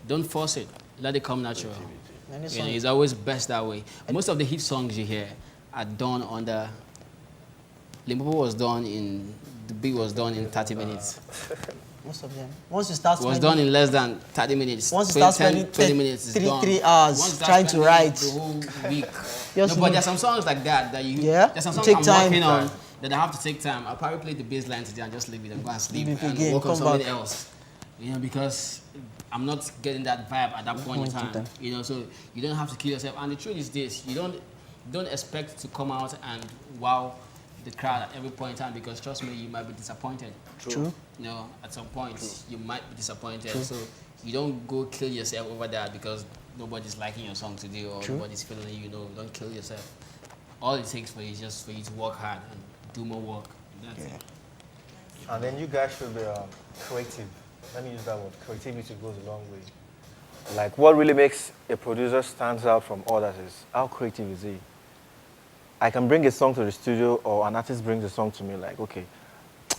[SPEAKER 6] Don't force it. Let it come natural.
[SPEAKER 5] Any
[SPEAKER 6] You
[SPEAKER 5] song.
[SPEAKER 6] know, it's always best that way. Most of the hit songs you hear are done under. Limpopo was done in. The beat was done in 30 minutes.
[SPEAKER 5] Most of them. Once you start
[SPEAKER 6] It was
[SPEAKER 5] spending,
[SPEAKER 6] done in less than 30 minutes.
[SPEAKER 5] once you start
[SPEAKER 6] 10,
[SPEAKER 5] spending
[SPEAKER 6] 20 minutes, it's done.
[SPEAKER 5] 3 hours
[SPEAKER 6] Once you start
[SPEAKER 5] trying to
[SPEAKER 6] spending
[SPEAKER 5] write.
[SPEAKER 6] the whole week.
[SPEAKER 5] Just
[SPEAKER 6] No, but
[SPEAKER 5] leave.
[SPEAKER 6] there's some songs like that that you.
[SPEAKER 5] Yeah,
[SPEAKER 6] There's some
[SPEAKER 5] you
[SPEAKER 6] songs
[SPEAKER 5] take
[SPEAKER 6] I'm
[SPEAKER 5] time.
[SPEAKER 6] working on that I have to take time. I'll probably play the bass line today and just leave it and go and sleep
[SPEAKER 5] Leave it
[SPEAKER 6] and
[SPEAKER 5] again,
[SPEAKER 6] work on
[SPEAKER 5] come
[SPEAKER 6] something
[SPEAKER 5] back.
[SPEAKER 6] else. You know, because I'm not getting that vibe at that point in time. You know, so you don't have to kill yourself. And the truth is this: you don't expect to come out and wow the crowd at every point in time, because trust me, you might be disappointed.
[SPEAKER 5] True.
[SPEAKER 6] You know, at some point you might be disappointed. So you don't go kill yourself over that because nobody's liking your song today or nobody's feeling you. Know, don't kill yourself. All it takes for you is just for you to work hard and do more work. That's it.
[SPEAKER 7] And then you guys should be creative. Let me use that word. Creativity goes a long way. Like, what really makes a producer stands out from others is how creative is he? I can bring a song to the studio, or an artist brings a song to me like, okay,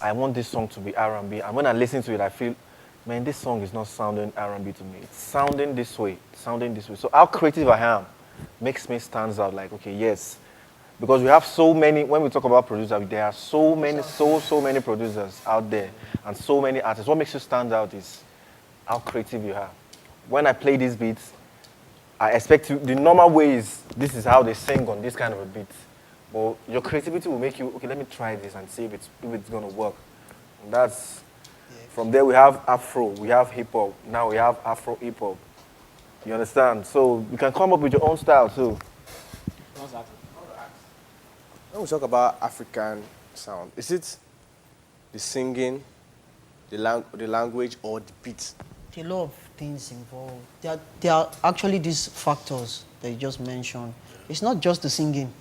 [SPEAKER 7] I want this song to be R&B. And when I listen to it, I feel, man, this song is not sounding R&B to me. It's sounding this way, sounding this way. So how creative I am makes me stand out like, okay, yes. Because we have so many, when we talk about producers, there are so many, so many producers out there and so many artists. What makes you stand out is how creative you are. When I play these beats, I expect you, the normal way is, this is how they sing on this kind of a beat. But your creativity will make you, okay, let me try this and see if it's going to work. And that's, from there we have Afro, we have hip hop, now we have Afro hip hop. You understand? So you can come up with your own style too.
[SPEAKER 11] When we talk about African sound, is it the singing, the language, or the beat?
[SPEAKER 5] A lot of things involved. There are actually these factors that you just mentioned. It's not just the singing.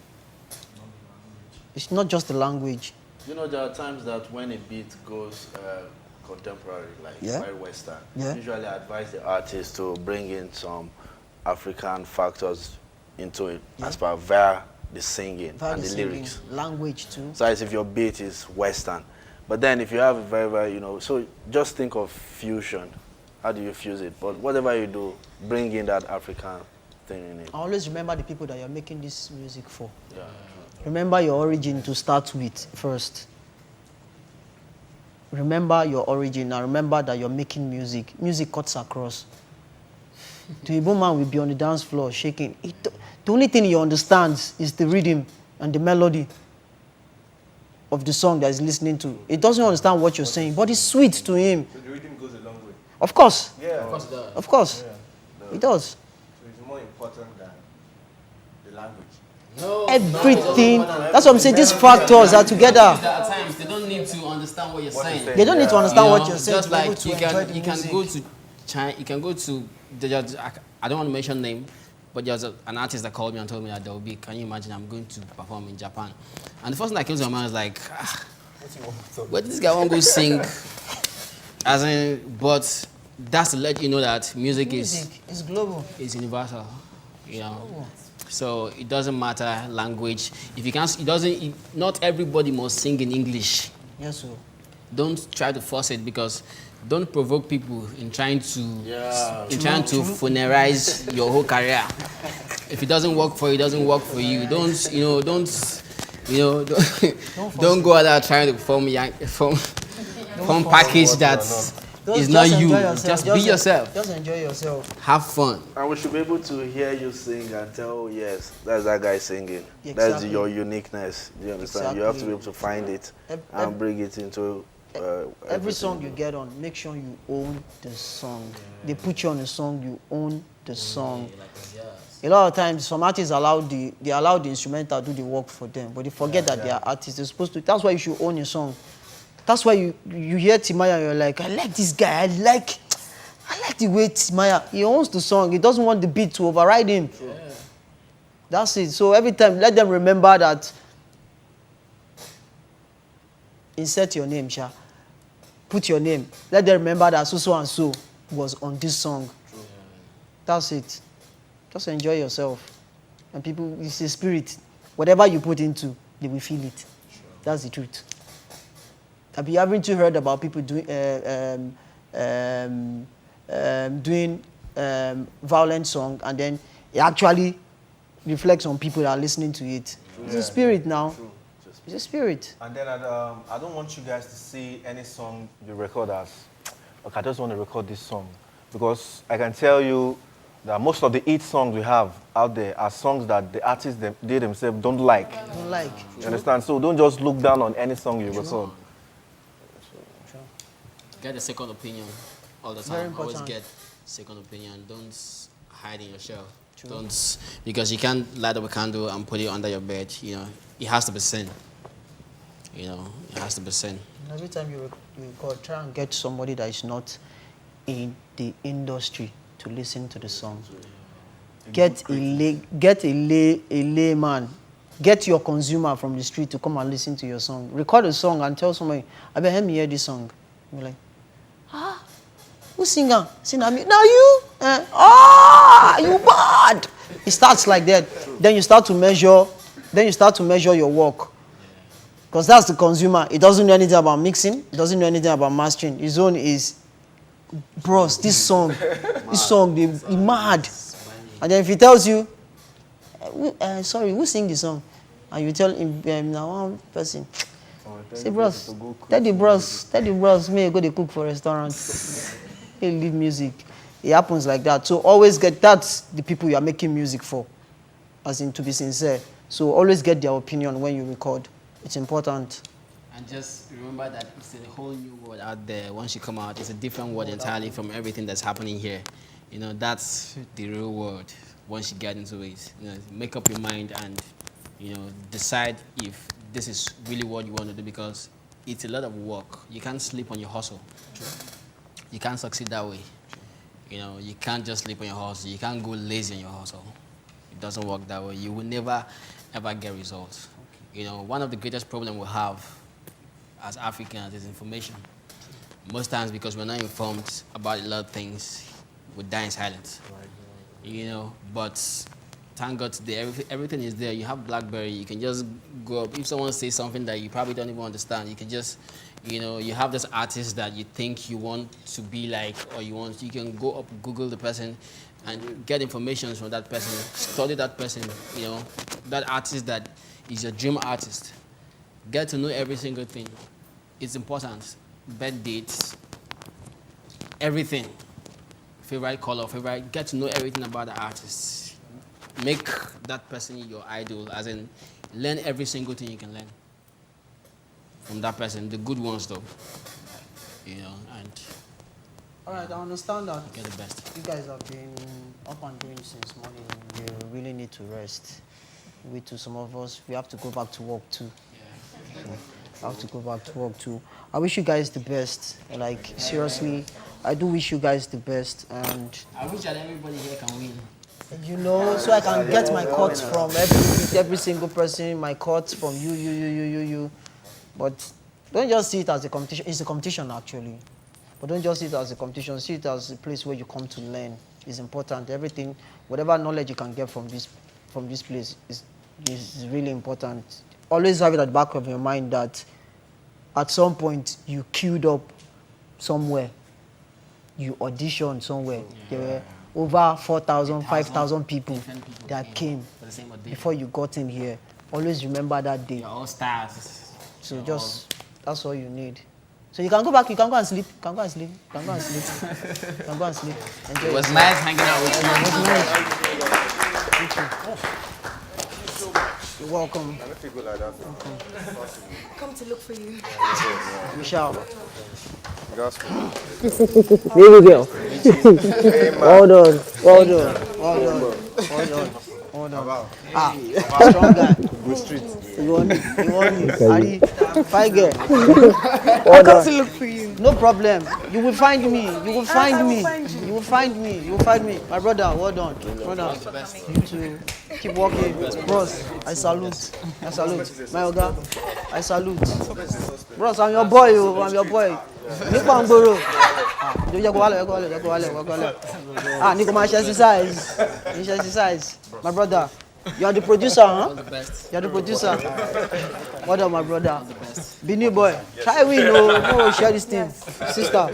[SPEAKER 5] It's not just the language.
[SPEAKER 8] You know, there are times that when a beat goes contemporary, like very Western, usually I advise the artist to bring in some African factors into it, as per via the singing and the lyrics.
[SPEAKER 5] Language too.
[SPEAKER 8] So as if your beat is Western. But then if you have a very, you know, so just think of fusion. How do you fuse it? But whatever you do, bring in that African thing in it.
[SPEAKER 5] I always remember the people that you're making this music for.
[SPEAKER 8] Yeah.
[SPEAKER 5] Remember your origin to start with first. Remember your origin and remember that you're making music. Music cuts across. The Igbo man will be on the dance floor shaking. The only thing he understands is the rhythm and the melody of the song that he's listening to. He doesn't understand what you're saying, but it's sweet to him.
[SPEAKER 11] So the rhythm goes a long way.
[SPEAKER 5] Of course.
[SPEAKER 11] Yeah. Of course it does.
[SPEAKER 5] Of course.
[SPEAKER 11] Yeah.
[SPEAKER 5] It does.
[SPEAKER 11] So it's more important than the language.
[SPEAKER 5] Everything. That's what I'm saying. These factors are together.
[SPEAKER 6] At times they don't need to understand what you're saying.
[SPEAKER 5] They don't need to understand what you're saying.
[SPEAKER 6] Just
[SPEAKER 5] to be able
[SPEAKER 6] like
[SPEAKER 5] to
[SPEAKER 6] you
[SPEAKER 5] enjoy the
[SPEAKER 6] can
[SPEAKER 5] music.
[SPEAKER 6] go to China, you can go to. I don't want to mention name, but there's an artist that called me and told me that there will be. Can you imagine? I'm going to perform in Japan, and the first thing that came to my mind was like, where did this guy want to go sing? As in, but that's to let you know that music is
[SPEAKER 5] global.
[SPEAKER 6] It's universal, you know. So it doesn't matter language. If you can't, not everybody must sing in English.
[SPEAKER 5] Yes, sir.
[SPEAKER 6] Don't try to force it, because don't provoke people in trying to funerize your whole career. If it doesn't work for you, it doesn't work for you. Don't go out there trying to form package that is not you. Just be yourself.
[SPEAKER 5] Just enjoy yourself.
[SPEAKER 6] Have fun.
[SPEAKER 8] And we should be able to hear you sing and tell, yes, that's that guy singing.
[SPEAKER 5] Exactly.
[SPEAKER 8] That's your uniqueness. Do you understand?
[SPEAKER 5] Exactly.
[SPEAKER 8] You have to be able to find it and bring it into
[SPEAKER 5] every song you get on, make sure you own the song. They put you on a song, you own the song. A lot of times, some artists allow the instrumental do the work for them, but they forget that they are artists. They're supposed to. That's why you should own your song. That's why you hear Timaya and you're like, I like this guy. I like the way Timaya, he owns the song. He doesn't want the beat to override him. Yeah. That's it. So every time, let them remember that. Insert your name, Sha. Put your name. Let them remember that so and so was on this song. Yeah. That's it. Just enjoy yourself. And people, it's a spirit. Whatever you put into, they will feel it. Sure. That's the truth. Haven't you heard about people doing violent song, and then it actually reflects on people that are listening to it. It's a spirit now. It's a spirit.
[SPEAKER 7] And then I don't want you guys to see any song you record as, okay, I just want to record this song. Because I can tell you that most of the hit songs we have out there are songs that the artists they themselves don't like.
[SPEAKER 5] Don't like.
[SPEAKER 7] You understand? So don't just look down on any song you record.
[SPEAKER 6] Get a second opinion all the
[SPEAKER 5] Very
[SPEAKER 6] time. Always
[SPEAKER 5] important.
[SPEAKER 6] get second opinion. Don't hide in your shell. Don't, because you can't light up a candle and put it under your bed. You know, it has to be seen. You know, it has to be seen.
[SPEAKER 5] Every time you record, try and get somebody that is not in the industry to listen to the song. Get a layman. Get your consumer from the street to come and listen to your song. Record a song and tell somebody, I bet me hear this song. You're like, who singer? Sing me. Now you? You bad. It starts like that. Then you start to measure. Then you start to measure your work. Because that's the consumer. It doesn't know anything about mixing. It doesn't know anything about mastering. His own is, bros, this song, they mad. And then if he tells you, sorry, who sing the song? And you tell him, now one person. Say, bros, tell the bros, may go to cook for restaurant. He'll leave music. It happens like that. So always that's the people you are making music for, as in to be sincere. So always get their opinion when you record. It's important.
[SPEAKER 6] And just remember that it's a whole new world out there. Once you come out, it's a different world entirely from everything that's happening here. You know, that's the real world. Once you get into it, you know, make up your mind and, you know, decide if this is really what you want to do, because it's a lot of work. You can't sleep on your hustle. You can't succeed that way. You know, you can't just sleep on your hustle. You can't go lazy on your hustle. It doesn't work that way. You will never, ever get results. You know, one of the greatest problems we have as Africans is information. Most times, because we're not informed about a lot of things, we die in silence. You know, but thank God today, everything is there. You have BlackBerry, you can just go up. If someone says something that you probably don't even understand, you can just, you know, you have this artist that you think you want to be like, or you can go up, Google the person, and get information from that person, study that person, you know, that artist that is your dream artist. Get to know every single thing. It's important. Birth dates, everything. Favorite color, get to know everything about the artist. Make that person your idol, as in learn every single thing you can learn from that person, the good ones though. You know, and
[SPEAKER 5] all right, I understand that.
[SPEAKER 6] Get the best.
[SPEAKER 5] You guys have been up and doing since morning. You really need to rest. We too, some of us, we have to go back to work too. I have to go back to work too. I wish you guys the best. Like, seriously, I do wish you guys the best. And
[SPEAKER 6] I wish that everybody here can win.
[SPEAKER 5] You know, so I can get my cuts from every single person, my cuts from you. But don't just see it as a competition. It's a competition, actually. But don't just see it as a competition. See it as a place where you come to learn. It's important. Everything, whatever knowledge you can get from this place is really important. Always have it at the back of your mind that at some point you queued up somewhere, you auditioned somewhere. There were over 4,000, 5,000 people that came before you got in here. Always remember that day.
[SPEAKER 6] You're all stars.
[SPEAKER 5] So that's all you need. So you can go back, you can go and sleep. You can go and sleep. You can go and sleep. You can go and sleep. Enjoy
[SPEAKER 6] it was nice hanging out with you.
[SPEAKER 5] It was nice. Thank you. You're welcome.
[SPEAKER 11] I don't feel good like that.
[SPEAKER 2] Come to look for you.
[SPEAKER 5] We shall.
[SPEAKER 11] Gospel.
[SPEAKER 5] Baby girl. Well done. Well done. Well done. Well done. Well done. Strong guy.
[SPEAKER 11] Good street.
[SPEAKER 5] You want Ari, fine girl.
[SPEAKER 2] I come to look for you.
[SPEAKER 5] No problem. You will find me. You will find me. You will find me. You will find me. My brother, well done. Well done. You too. Keep walking. Bros, I salute. I salute. My Oga, I salute. Bros, I'm your boy. I'm your boy. Nipa Ngboro. Nico, my exercise. My brother. You are the producer, huh? You are the producer. What up, my brother? Bini boy. Try win, no, share this thing. Sister,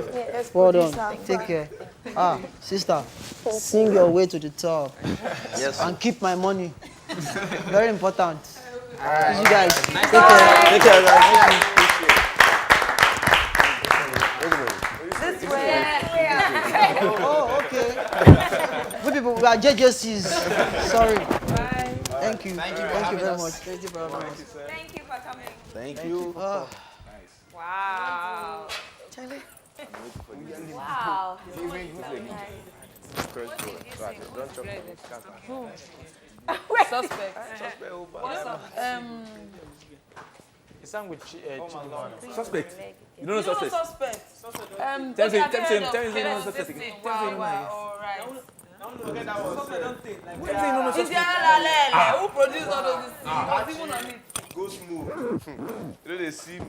[SPEAKER 5] well done. Take care. Sister, sing your way to the top.
[SPEAKER 8] Yes.
[SPEAKER 5] And keep my money. Very important. You guys, take care.
[SPEAKER 11] Take care, guys.
[SPEAKER 2] This way.
[SPEAKER 5] Oh, okay. We people, we are JJCs. Sorry.
[SPEAKER 2] Bye.
[SPEAKER 5] Thank you. Thank you very much. Thank you very much.
[SPEAKER 4] Thank you for coming.
[SPEAKER 11] Thank you.
[SPEAKER 4] Wow.
[SPEAKER 2] Charlie.
[SPEAKER 4] Wow.
[SPEAKER 3] Suspect. He sang with Chidimma.
[SPEAKER 12] Suspect. You don't know suspect?
[SPEAKER 13] Suspect.
[SPEAKER 12] Tell him, tell him, tell him you don't know suspect.
[SPEAKER 13] Wow, all right.
[SPEAKER 12] Suspect.
[SPEAKER 13] Is there who produced all those things? He was even on it.
[SPEAKER 11] Go smooth. You know they see me.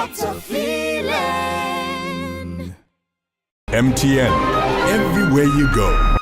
[SPEAKER 1] What a feeling. MTN, everywhere you go.